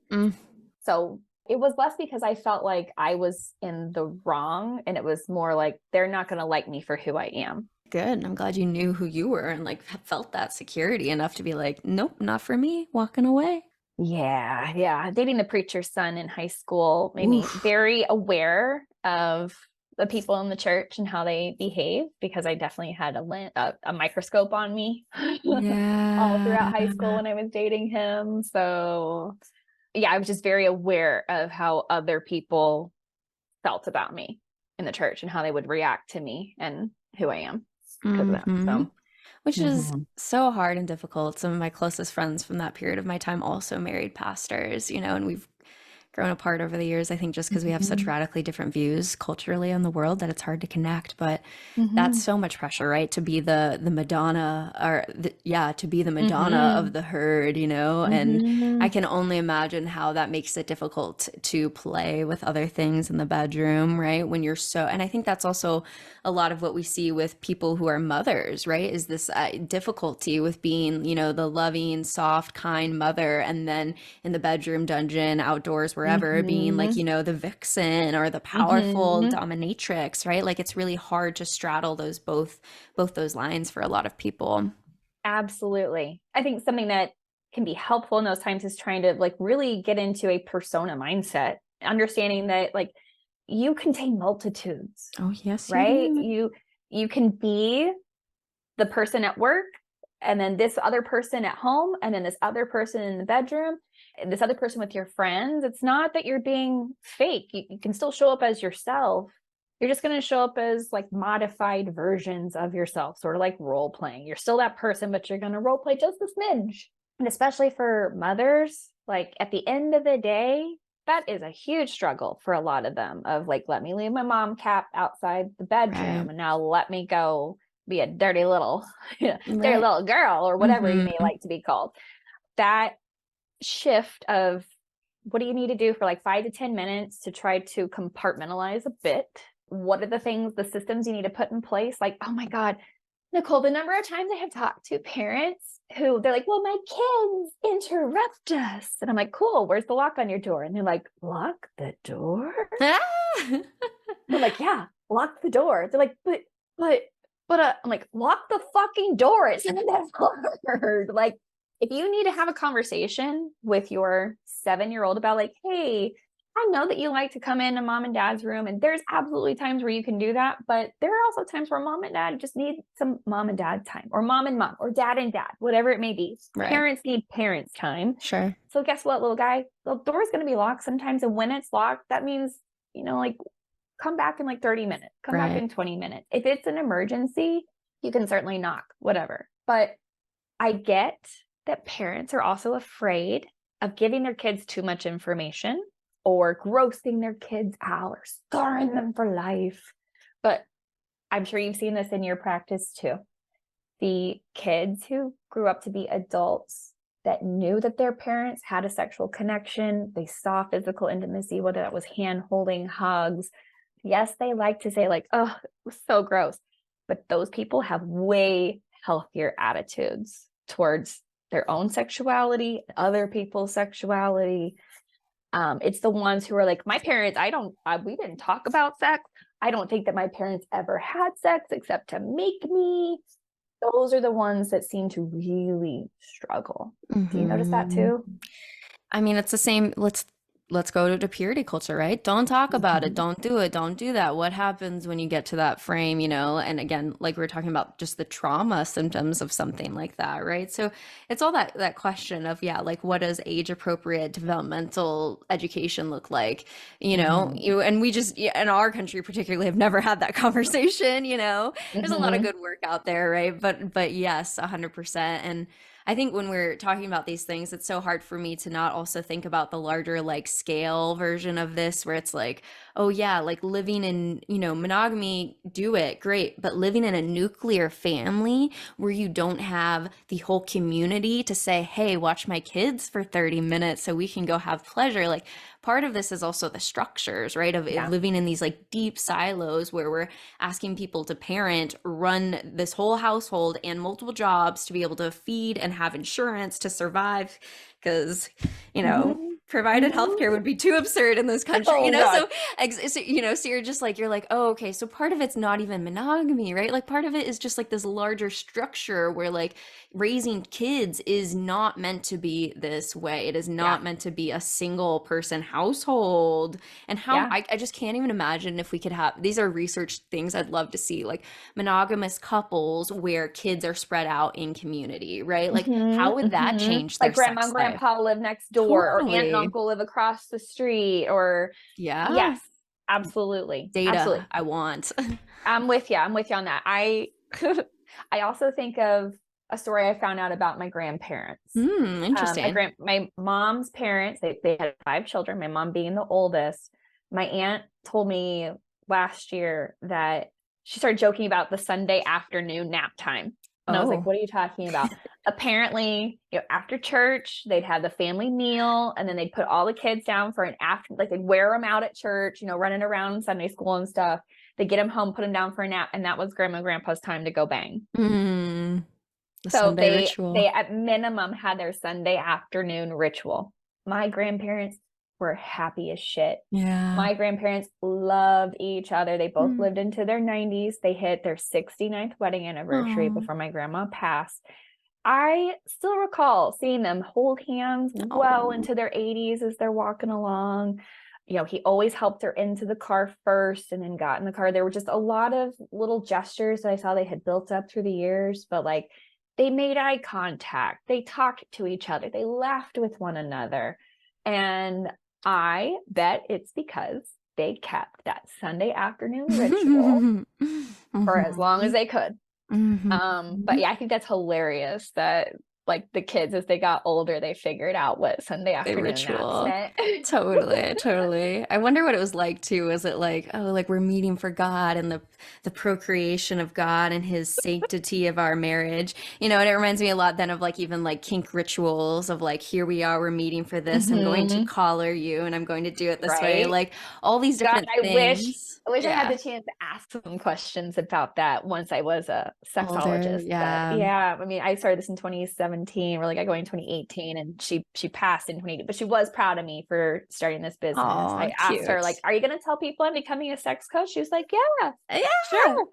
So it was less because I felt like I was in the wrong, and it was more like they're not going to like me for who I am. Good. I'm glad you knew who you were and like felt that security enough to be like, nope, not for me, walking away. Yeah. Dating the preacher's son in high school made me very aware of the people in the church and how they behave, because I definitely had a microscope on me all throughout high school when I was dating him. So yeah, I was just very aware of how other people felt about me in the church and how they would react to me and who I am because of that. So Which is so hard and difficult. Some of my closest friends from that period of my time also married pastors, and we've grown apart over the years, I think, just because we have such radically different views culturally on the world that it's hard to connect. But that's so much pressure, right? To be the Madonna, or to be the Madonna of the herd, and I can only imagine how that makes it difficult to play with other things in the bedroom, right? When you're and I think that's also a lot of what we see with people who are mothers, right? Is this difficulty with being, the loving, soft, kind mother, and then in the bedroom, dungeon, outdoors, wherever, being like, the vixen or the powerful dominatrix, right? Like it's really hard to straddle those both those lines for a lot of people. Absolutely. I think something that can be helpful in those times is trying to like really get into a persona mindset, understanding that like you contain multitudes. Oh, yes, right? You can be the person at work, and then this other person at home, and then this other person in the bedroom, and this other person with your friends. It's not that you're being fake. You can still show up as yourself. You're just going to show up as like modified versions of yourself, sort of like role playing. You're still that person, but you're going to role play just a smidge. And especially for mothers, like at the end of the day, that is a huge struggle for a lot of them, of like, let me leave my mom cap outside the bedroom, and now let me go be a dirty little girl, or whatever you may like to be called. That shift of what do you need to do for like 5 to 10 minutes to try to compartmentalize a bit? What are the things, the systems you need to put in place? Like, oh my God, Nicole, the number of times I have talked to parents who they're like, well, my kids interrupt us. And I'm like, cool, where's the lock on your door? And they're like, lock the door? I'm like, yeah, lock the door. They're like, but I'm like, lock the fucking door. It's not that hard. Like, if you need to have a conversation with your 7-year-old about like, hey, I know that you like to come into mom and dad's room, and there's absolutely times where you can do that, but there are also times where mom and dad just need some mom and dad time, or mom and mom, or dad and dad, whatever it may be. Right. Parents need parents time. Sure. So guess what, little guy? The door's going to be locked sometimes, and when it's locked, that means, like, come back in like 30 minutes, come back in 20 minutes. If it's an emergency, you can certainly knock, whatever. But I get that parents are also afraid of giving their kids too much information, or grossing their kids out, or scarring them for life. But I'm sure you've seen this in your practice too. The kids who grew up to be adults that knew that their parents had a sexual connection, they saw physical intimacy, whether that was hand holding, hugs. Yes, they like to say like, oh, it was so gross. But those people have way healthier attitudes towards their own sexuality, other people's sexuality. It's the ones who are like, my parents, we didn't talk about sex. I don't think that my parents ever had sex except to make me. Those are the ones that seem to really struggle. Do you notice that too? I mean, it's the same. Let's go to purity culture, right? Don't talk about it. Don't do it. Don't do that. What happens when you get to that frame, And again, like we were talking about, just the trauma symptoms of something like that, right? So it's all that question of, like, what does age appropriate developmental education look like? And we just, in our country particularly, have never had that conversation. There's a lot of good work out there, right? But yes, 100%. And I think when we're talking about these things, it's so hard for me to not also think about the larger like scale version of this, where it's like, oh yeah, like living in, monogamy, do it, great. But living in a nuclear family where you don't have the whole community to say, hey, watch my kids for 30 minutes so we can go have pleasure. Like, part of this is also the structures, right? Of living in these like deep silos where we're asking people to parent, run this whole household and multiple jobs to be able to feed and have insurance to survive. Because, provided healthcare would be too absurd in this country, Oh, you know? God. So you're just like, you're like, oh, okay. So part of it's not even monogamy, right? Like part of it is just like this larger structure where like raising kids is not meant to be this way. It is Yeah. not meant to be a single person household. And how Yeah. I just can't even imagine if we could have, these are research things I'd love to see, like monogamous couples where kids are spread out in community, right? Like how would that change their Like grandma sex and life? grandpa live next door, or aunt and Totally. uncle live across the street, or Yeah. yes, absolutely. Data Absolutely. I want. I'm with you. I'm with you on that. I I also think of a story I found out about my grandparents. Interesting. My mom's parents, they had 5 children, my mom being the oldest. My aunt told me last year that she started joking about the Sunday afternoon nap time. And I was like, Oh. what are you talking about? Apparently, after church, they'd have the family meal, and then they'd put all the kids down for an after, like they'd wear them out at church, running around Sunday school and stuff. They get them home, put them down for a nap, and that was grandma and grandpa's time to go bang. The So Sunday they ritual. at minimum had their Sunday afternoon ritual. My grandparents were happy as shit. Yeah. My grandparents loved each other. They both Mm. lived into their 90s. They hit their 69th wedding anniversary Aw. before my grandma passed. I still recall seeing them hold hands well Aw. into their 80s as they're walking along. He always helped her into the car first and then got in the car. There were just a lot of little gestures that I saw they had built up through the years, but like they made eye contact, they talked to each other, they laughed with one another. And I bet it's because they kept that Sunday afternoon ritual for as long as they could. But yeah, I think that's hilarious that like the kids, as they got older, they figured out what Sunday The afternoon naps ritual. meant. Totally. I wonder what it was like too. Was it like, oh, like we're meeting for God and the procreation of God and his sanctity of our marriage? And it reminds me a lot then of like even like kink rituals of like, here we are, we're meeting for this. I'm going to collar you and I'm going to do it this way. Right? Like all these God, different things. I wish I had Yeah. the chance to ask some questions about that once I was a Older. sexologist. But Yeah. yeah, I mean, I started this in 2017. Or like I go in 2018, and she passed in 20, but she was proud of me for starting this business. Oh, I asked her, cute. like, "Are you going to tell people I'm becoming a sex coach?" She was like, "Yeah, Yeah. sure."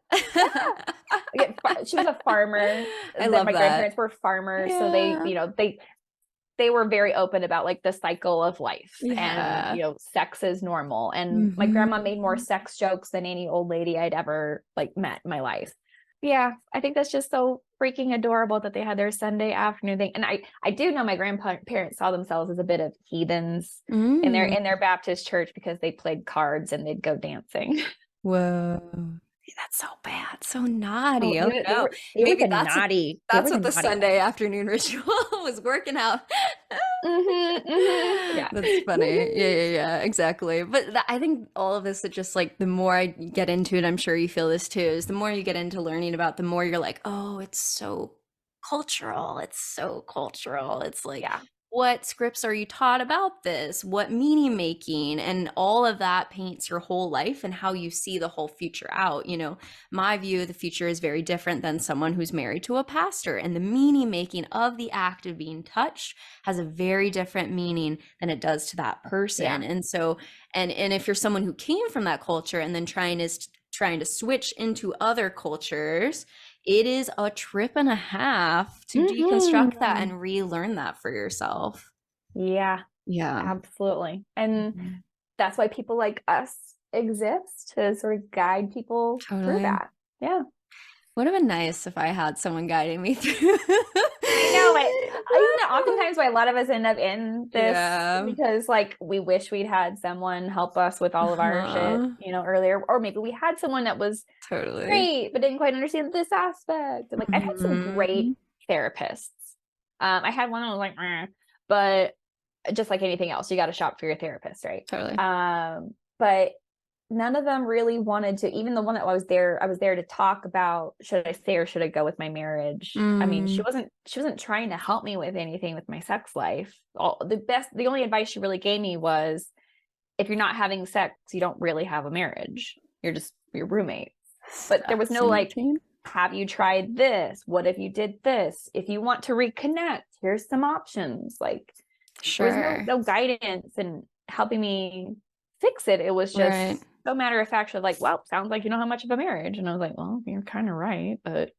She was a farmer. I love My that. grandparents were farmers, so they were very open about like the cycle of life, Yeah. and sex is normal. And my grandma made more sex jokes than any old lady I'd ever like met in my life. Yeah, I think that's just so freaking adorable that they had their Sunday afternoon thing. And I do know my grandparents saw themselves as a bit of heathens in their Baptist church because they played cards and they'd go dancing. Whoa. That's so bad. So naughty. Oh They no. were Maybe the that's what naughty. that's They were what the the naughty Sunday ones. afternoon ritual was working out. Yeah. That's funny. Yeah, exactly. But I think all of this, it just like the more I get into it, I'm sure you feel this too, is the more you get into learning about, the more you're like, oh, it's so cultural. It's so cultural. It's like, Yeah. what scripts are you taught about this? What meaning making? And all of that paints your whole life and how you see the whole future out. My view of the future is very different than someone who's married to a pastor. And the meaning making of the act of being touched has a very different meaning than it does to that person. Yeah. And so, and if you're someone who came from that culture and then trying to switch into other cultures, it is a trip and a half to deconstruct that and relearn that for yourself. Yeah, absolutely. And that's why people like us exist, to sort of guide people through that. Yeah. Would have been nice if I had someone guiding me through. I know, but oftentimes why a lot of us end up in this because like we wish we'd had someone help us with all of our shit, earlier, or maybe we had someone that was great but didn't quite understand this aspect. And like I've had some great therapists. I had one that was like, but just like anything else, you got to shop for your therapist, right? Totally. But none of them really wanted to, even the one that I was there to talk about, should I stay or should I go with my marriage? I mean, she wasn't trying to help me with anything with my sex life. The only advice she really gave me was, if you're not having sex, you don't really have a marriage. You're just your roommate. But there was no like, have you tried this? What if you did this? If you want to reconnect, here's some options. Like, There was Sure. no guidance and helping me fix it. It was just Right. so matter of fact, like, well, sounds like you don't have much of a marriage. And I was like, well, you're kind of right. But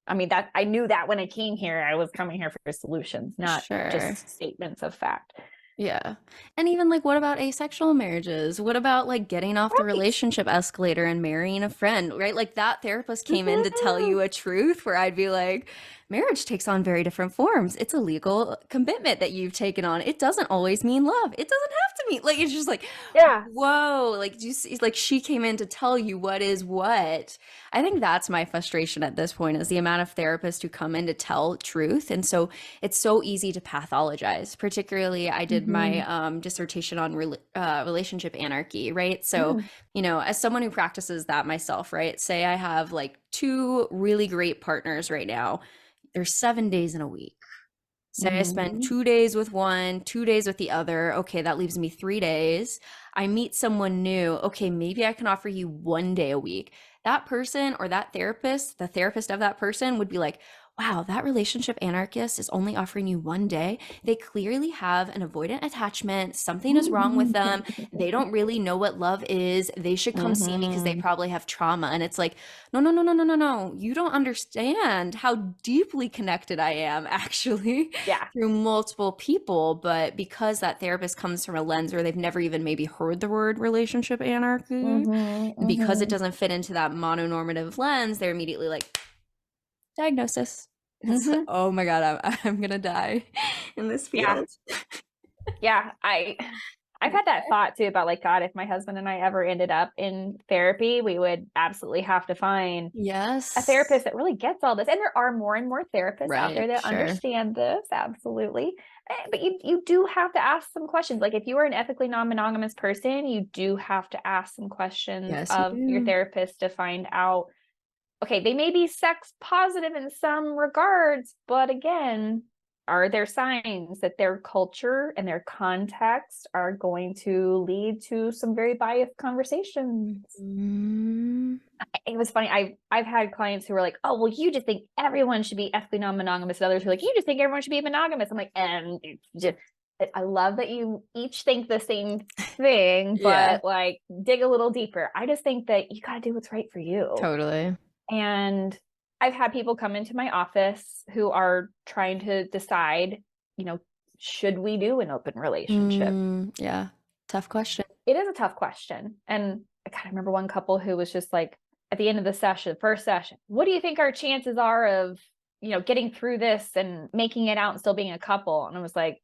I mean, that I knew that when I came here, I was coming here for solutions, not Sure. just statements of fact. Yeah. And even like, what about asexual marriages? What about like getting off the Right. relationship escalator and marrying a friend, right? Like that therapist came in to tell Mhm. you a truth where I'd be like, marriage takes on very different forms. It's a legal commitment that you've taken on. It doesn't always mean love. It doesn't have to mean like it's just like, Yeah. whoa, like do you see, like she came in to tell you what is what. I think that's my frustration at this point is the amount of therapists who come in to tell truth. And so it's so easy to pathologize. Particularly, I did my dissertation on relationship anarchy, right? So, Mm. you know, as someone who practices that myself, right? Say I have like two really great partners right now. There's 7 days in a week. Say I spend Mhm. 2 days with one, 2 days with the other. Okay, that leaves me 3 days. I meet someone new. Okay, maybe I can offer you 1 day a week. That person or that therapist, the therapist of that person would be like, wow, that relationship anarchist is only offering you 1 day. They clearly have an avoidant attachment. Something is wrong with them. They don't really know what love is. They should come see me because they Mhm. probably have trauma. And it's like, no, no, no, no, no, no, no. You don't understand how deeply connected I am, actually, Yeah. through multiple people. But because that therapist comes from a lens where they've never even maybe heard the word relationship anarchy, Mhm. because it Mhm. doesn't fit into that mononormative lens, they're immediately like, diagnosis. It's, Mhm. oh my God, I'm gonna die in this Yeah. field. Yeah. I've had that thought too about like, God, if my husband and I ever ended up in therapy, we would absolutely have to find a Yes. therapist that really gets all this. And there are more and more therapists out there Right, that sure. understand this. Absolutely. But you do have to ask some questions. Like if you are an ethically non-monogamous person, you do have to ask some questions Yes, you of your do. therapist to find out, okay, they may be sex positive in some regards, but again, are there signs that their culture and their context are going to lead to some very biased conversations? Mm, It was funny. I've had clients who were like, "Oh, well, you just think everyone should be ethically non-monogamous," and others who are like, "You just think everyone should be monogamous." I'm like, and just, I love that you each think the same thing, yeah, but like dig a little deeper. I just think that you got to do what's right for you. totally. And I've had people come into my office who are trying to decide, you know, should we do an open relationship? Yeah, tough question. It is a tough question. And I kind of remember one couple who was just like, at the end of the session, first session, what do you think our chances are of, getting through this and making it out and still being a couple? And I was like,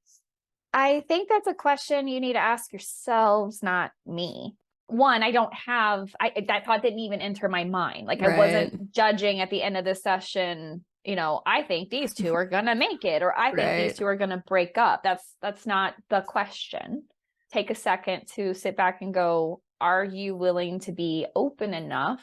I think that's a question you need to ask yourselves, not me. One, I don't have, that thought didn't even enter my mind. Like I Right, wasn't judging at the end of the session, I think these two are going to make it, or I think these right. two are going to break up. That's not the question. Take a second to sit back and go, are you willing to be open enough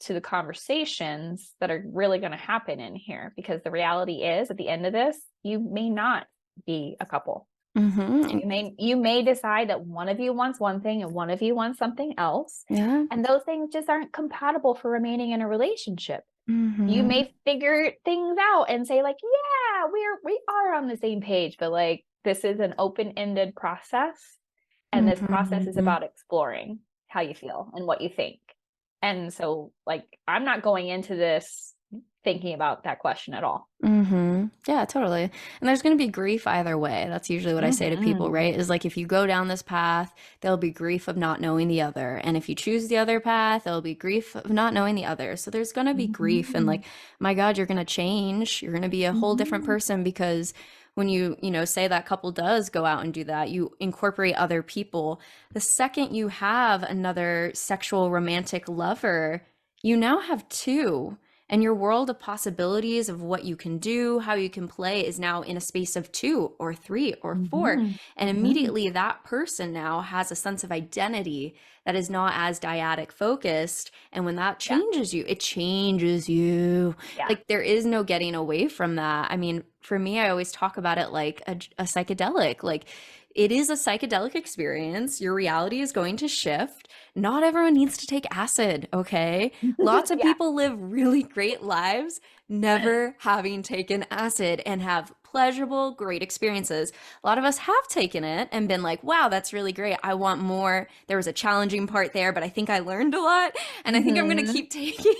to the conversations that are really going to happen in here? Because the reality is at the end of this, you may not be a couple. Mm-hmm. You may decide that one of you wants one thing and one of you wants something else. Yeah. And those things just aren't compatible for remaining in a relationship. You Mm-hmm. may figure things out and say, like, yeah, we are on the same page, but like this is an open-ended process. And this process is Mm-hmm. about exploring how you feel and what you think. And so, like, I'm not going into this thinking about that question at all. Mm-hmm. Yeah, totally. And there's going to be grief either way. That's usually what I say to people, Mm-hmm. right? Is like if you go down this path, there'll be grief of not knowing the other. And if you choose the other path, there'll be grief of not knowing the other. So there's going to be grief and Mm-hmm. like, my God, you're going to change. You're going to be a whole different Mm-hmm. person because when you say that couple does go out and do that, you incorporate other people. The second you have another sexual romantic lover, you now have two. And your world of possibilities of what you can do, how you can play is now in a space of two or three or four. Mm-hmm. And Mm-hmm. immediately that person now has a sense of identity that is not as dyadic focused. And when that Yeah. changes you, it changes you. Yeah. Like there is no getting away from that. I mean, for me, I always talk about it like a psychedelic. Like it is a psychedelic experience. Your reality is going to shift. Not everyone needs to take acid, okay? Lots of Yeah. people live really great lives never having taken acid and have pleasurable, great experiences. A lot of us have taken it and been like, wow, that's really great. I want more. There was a challenging part there, but I think I learned a lot and I think I'm going to keep taking,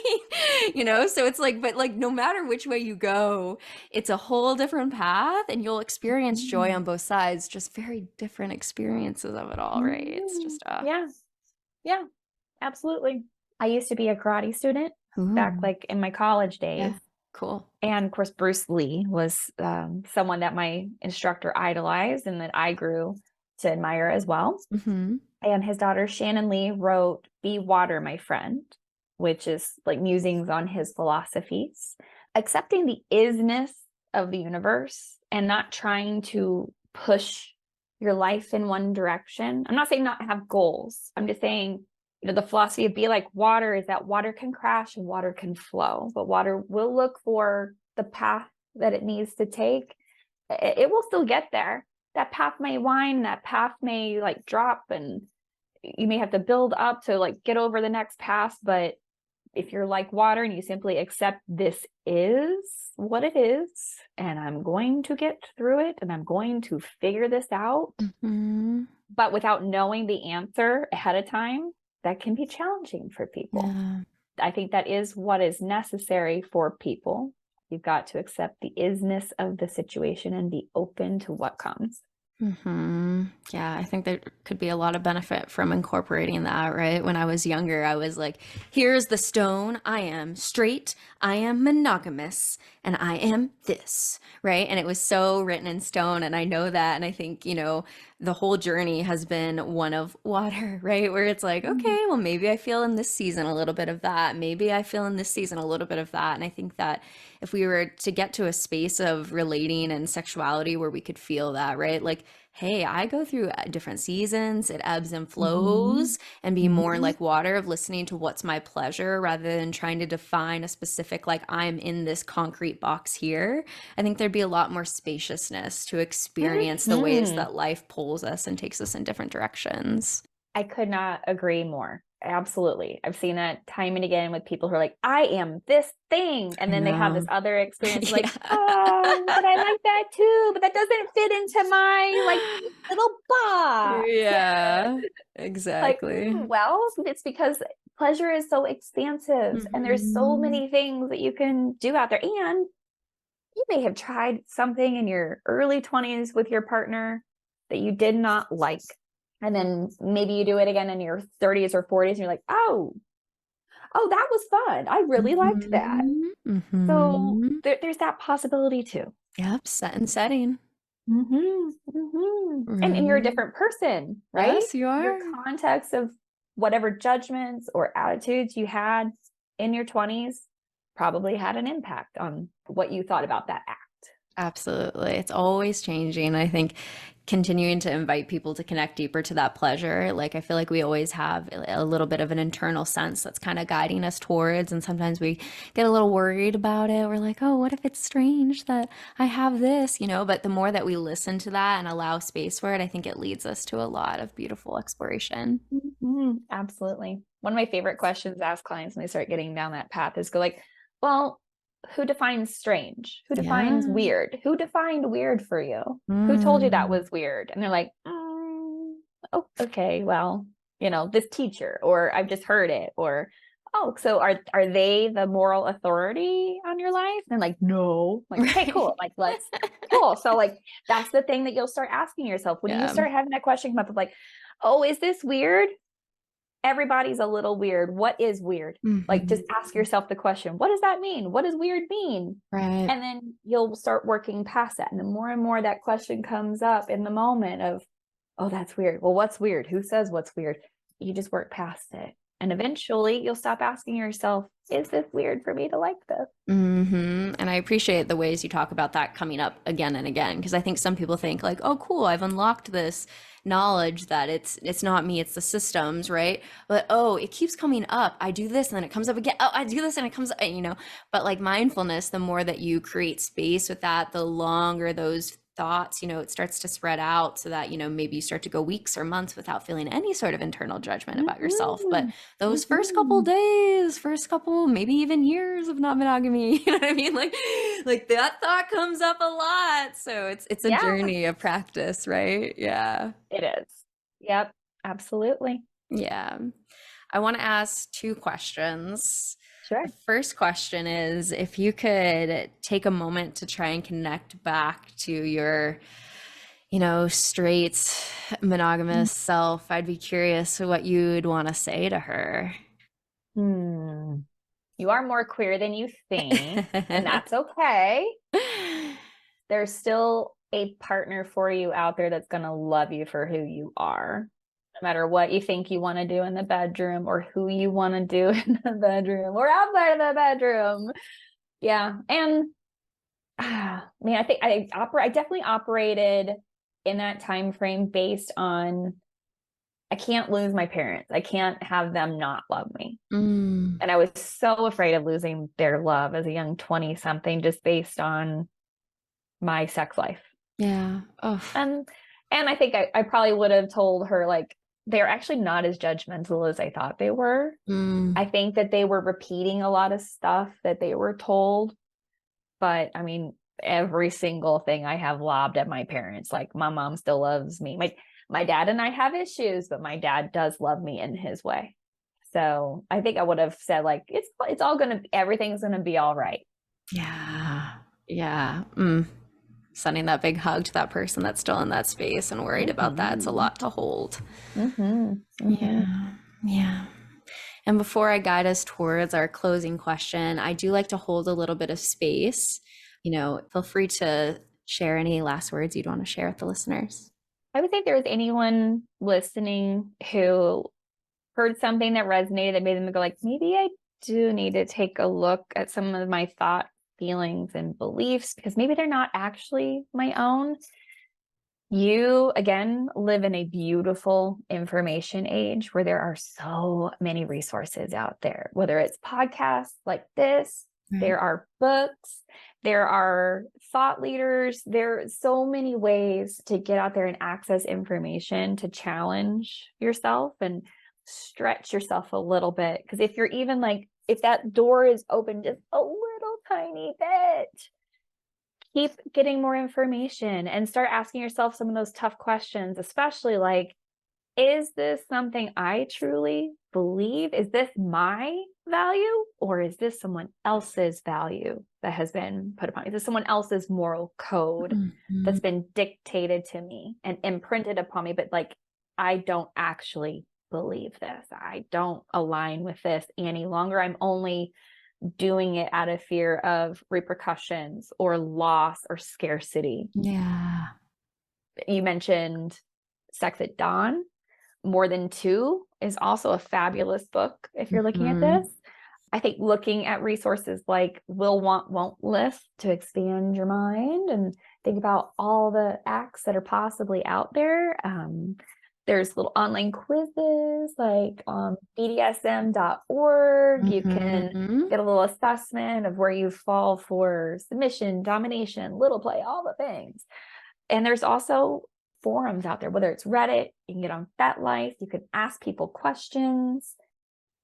so it's like, but like no matter which way you go, it's a whole different path and you'll experience joy on both sides, just very different experiences of it all, right? It's just yeah, absolutely. I used to be a karate student back like in my college days. Yeah, cool. And of course, Bruce Lee was someone that my instructor idolized and that I grew to admire as well. Mm-hmm. And his daughter Shannon Lee wrote Be Water, My Friend, which is like musings on his philosophies, accepting the isness of the universe and not trying to push your life in one direction. I'm not saying not have goals. I'm just saying, the philosophy of be like water is that water can crash and water can flow, but water will look for the path that it needs to take. It will still get there. That path may wind, that path may like drop, and you may have to build up to like get over the next pass. But if you're like water and you simply accept this is what it is, and I'm going to get through it and I'm going to figure this out, but without knowing the answer ahead of time, that can be challenging for people. Yeah. I think that is what is necessary for people. You've got to accept the isness of the situation and be open to what comes. Yeah, I think there could be a lot of benefit from incorporating that, right? When I was younger, I was like, here's the stone. I am straight, I am monogamous, and I am this, right? And it was so written in stone, and I know that. And I think, the whole journey has been one of water, right? Where it's like, okay, well, maybe I feel in this season a little bit of that. Maybe I feel in this season a little bit of that. And I think that if we were to get to a space of relating and sexuality where we could feel that, right? Like, hey, I go through different seasons, it ebbs and flows, and be more like water of listening to what's my pleasure rather than trying to define a specific, like, I'm in this concrete box here. I think there'd be a lot more spaciousness to experience the ways that life pulls us and takes us in different directions. I could not agree more. Absolutely. I've seen that time and again with people who are like, I am this thing. And then they have this other experience like, oh, but I like that too. But that doesn't fit into my like little box. Yeah, exactly. Like, well, it's because pleasure is so expansive and there's so many things that you can do out there. And you may have tried something in your early 20s with your partner that you did not like. And then maybe you do it again in your 30s or 40s and you're like, oh, that was fun. I really liked that. So there's that possibility too. Yep, set and setting. And you're a different person, right? Yes, you are. Your context of whatever judgments or attitudes you had in your 20s probably had an impact on what you thought about that act. Absolutely. It's always changing. I think continuing to invite people to connect deeper to that pleasure. Like, I feel like we always have a little bit of an internal sense that's kind of guiding us towards. And sometimes we get a little worried about it. We're like, oh, what if it's strange that I have this, But the more that we listen to that and allow space for it, I think it leads us to a lot of beautiful exploration. Absolutely. One of my favorite questions to ask clients when they start getting down that path is go like, well, who defines strange? Who defines weird? Who defined weird for you? Who told you that was weird? And they're like, oh, okay, well, this teacher, or I've just heard it, or, oh, so are they the moral authority on your life? And they're like, no. I'm like, okay, cool. Like, let's, cool. So like, that's the thing that you'll start asking yourself when you start having that question come up of like, oh, is this weird? Everybody's a little weird. What is weird? Like, just ask yourself the question, what does that mean? What does weird mean? Right. And then you'll start working past that. And the more and more that question comes up in the moment of, oh, that's weird. Well, what's weird? Who says what's weird? You just work past it. And eventually you'll stop asking yourself, is this weird for me to like this? And I appreciate the ways you talk about that coming up again and again, because I think some people think like, oh, cool, I've unlocked this knowledge that it's not me, it's the systems, right? But oh, it keeps coming up. I do this and then it comes up again. Oh, I do this and it comes up, But like mindfulness, the more that you create space with that, the longer those thoughts, it starts to spread out so that, maybe you start to go weeks or months without feeling any sort of internal judgment about yourself. But those first couple days, maybe even years of non-monogamy, you know what I mean? Like that thought comes up a lot. So it's a journey of practice, right? Yeah. It is. Yep, absolutely. Yeah. I want to ask 2 questions. Sure. The first question is, if you could take a moment to try and connect back to your, straight monogamous self, I'd be curious what you'd want to say to her. You are more queer than you think, and that's okay. There's still a partner for you out there that's going to love you for who you are, no matter what you think you want to do in the bedroom or who you want to do in the bedroom or outside of the bedroom. Yeah. And I think I definitely operated in that time frame based on, I can't lose my parents. I can't have them not love me. And I was so afraid of losing their love as a young 20 something, just based on my sex life. Yeah. Oh. And I think I probably would have told her, like, they're actually not as judgmental as I thought they were. I think that they were repeating a lot of stuff that they were told. But I mean, every single thing I have lobbed at my parents, like, my mom still loves me. My dad and I have issues, but my dad does love me in his way. So I think I would have said, like, it's all everything's gonna be all right. Yeah. Yeah. Sending that big hug to that person that's still in that space and worried about that. It's a lot to hold. Yeah. And before I guide us towards our closing question, I do like to hold a little bit of space. Feel free to share any last words you'd want to share with the listeners. I would say if there was anyone listening who heard something that resonated, that made them go, like, maybe I do need to take a look at some of my thoughts, feelings, and beliefs, because maybe they're not actually my own. You, again, live in a beautiful information age where there are so many resources out there, whether it's podcasts like this, there are books, there are thought leaders, there are so many ways to get out there and access information to challenge yourself and stretch yourself a little bit. Because if you're even like, if that door is open just a little tiny bit, keep getting more information and start asking yourself some of those tough questions, especially like, is this something I truly believe? Is this my value, or is this someone else's value that has been put upon me? Is this someone else's moral code that's been dictated to me and imprinted upon me, but like, I don't actually believe this. I don't align with this any longer. I'm only doing it out of fear of repercussions or loss or scarcity. Yeah. You mentioned Sex at Dawn. More Than Two is also a fabulous book if you're looking at this. I think looking at resources like Will, Want, Won't list to expand your mind and think about all the acts that are possibly out there. There's little online quizzes like BDSM.org. You can get a little assessment of where you fall for submission, domination, little play, all the things. And there's also forums out there, whether it's Reddit, you can get on FetLife, you can ask people questions.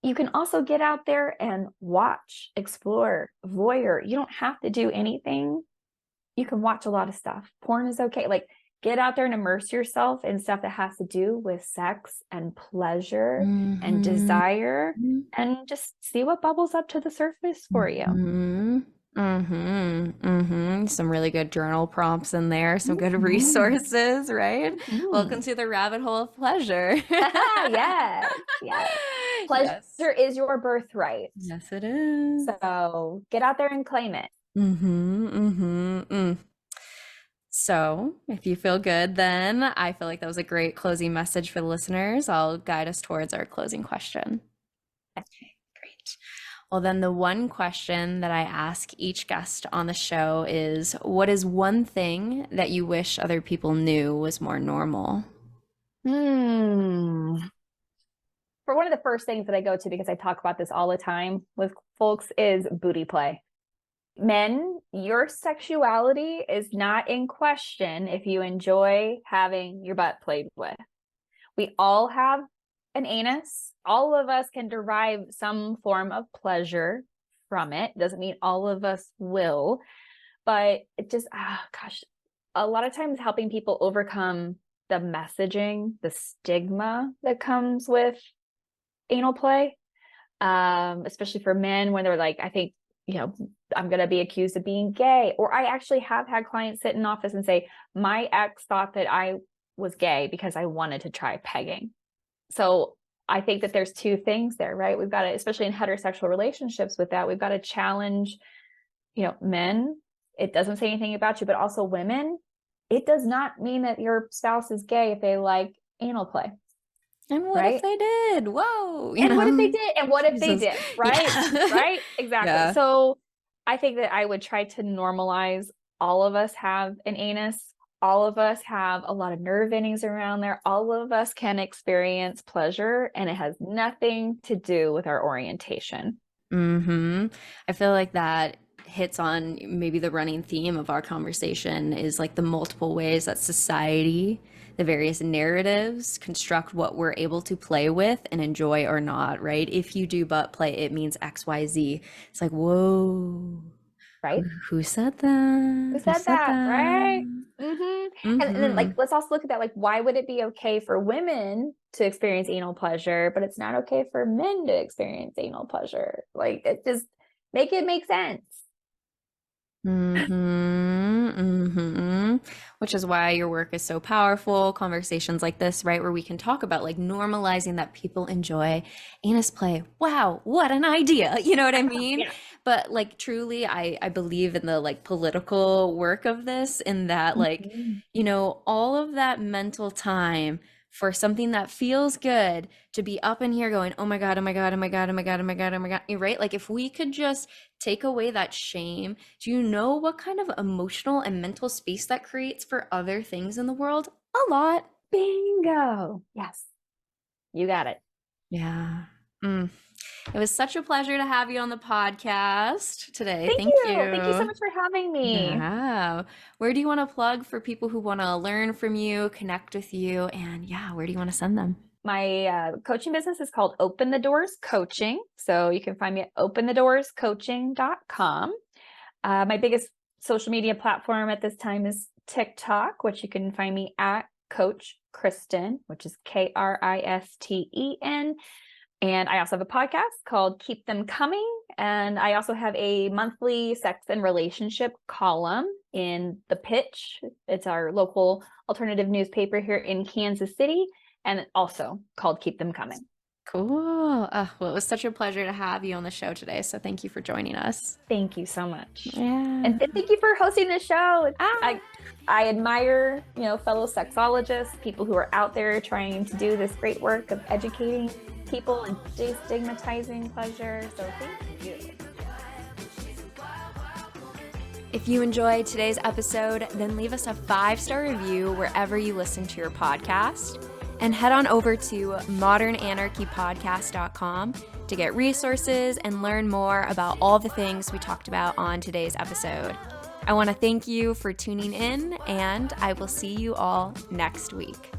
You can also get out there and watch, explore, voyeur. You don't have to do anything. You can watch a lot of stuff. Porn is okay. Like, get out there and immerse yourself in stuff that has to do with sex and pleasure and desire, and just see what bubbles up to the surface for you. Some really good journal prompts in there, some good resources, right? Welcome to the rabbit hole of pleasure. Yes. Pleasure is your birthright. Yes, it is. So get out there and claim it. So if you feel good, then I feel like that was a great closing message for the listeners. I'll guide us towards our closing question. Okay, great. Well, then the one question that I ask each guest on the show is, what is one thing that you wish other people knew was more normal? For one of the first things that I go to, because I talk about this all the time with folks, is booty play. Men, your sexuality is not in question if you enjoy having your butt played with. We all have an anus. All of us can derive some form of pleasure from it. Doesn't mean all of us will, but it just, a lot of times helping people overcome the messaging, the stigma that comes with anal play, especially for men when they're like, I think, I'm going to be accused of being gay. Or I actually have had clients sit in office and say, my ex thought that I was gay because I wanted to try pegging. So I think that there's two things there, right? We've got to, especially in heterosexual relationships with that, we've got to challenge, men. It doesn't say anything about you, but also women. It does not mean that your spouse is gay if they like anal play. And what if they did? Whoa. What if they did? And what if they did? Right? Yeah. Right? Exactly. Yeah. So I think that I would try to normalize all of us have an anus. All of us have a lot of nerve endings around there. All of us can experience pleasure, and it has nothing to do with our orientation. I feel like that hits on maybe the running theme of our conversation is like the multiple ways that society, the various narratives construct what we're able to play with and enjoy or not, right? If you do butt play, it means XYZ. It's like, whoa. Right? Who said that? Who said that? Right? And then like, let's also look at that. Like, why would it be okay for women to experience anal pleasure, but it's not okay for men to experience anal pleasure? Like, it just make it make sense. Which is why your work is so powerful. Conversations like this, right, where we can talk about like normalizing that people enjoy anus play. Wow, what an idea. You know what I mean? Yeah. But like truly, I believe in the like political work of this, in that like, all of that mental time for something that feels good to be up in here going, oh my God, oh my God, oh my God, oh my God, oh my God, oh my God, right? Like if we could just take away that shame, do you know what kind of emotional and mental space that creates for other things in the world? A lot. Bingo. Yes. You got it. Yeah. It was such a pleasure to have you on the podcast today. Thank you. Thank you so much for having me. Yeah. Where do you want to plug for people who want to learn from you, connect with you, and where do you want to send them? My coaching business is called Open the Doors Coaching. So you can find me at openthedoorscoaching.com. My biggest social media platform at this time is TikTok, which you can find me at Coach Kristen, which is Kristen. And I also have a podcast called Keep Them Coming. And I also have a monthly sex and relationship column in The Pitch. It's our local alternative newspaper here in Kansas City, and also called Keep Them Coming. Cool. Well, it was such a pleasure to have you on the show today. So thank you for joining us. Thank you so much. Yeah. And thank you for hosting the show. I admire, fellow sexologists, people who are out there trying to do this great work of educating people and destigmatizing pleasure. So thank you. If you enjoyed today's episode, then leave us a 5-star review wherever you listen to your podcast. And head on over to modernanarchypodcast.com to get resources and learn more about all the things we talked about on today's episode. I want to thank you for tuning in, and I will see you all next week.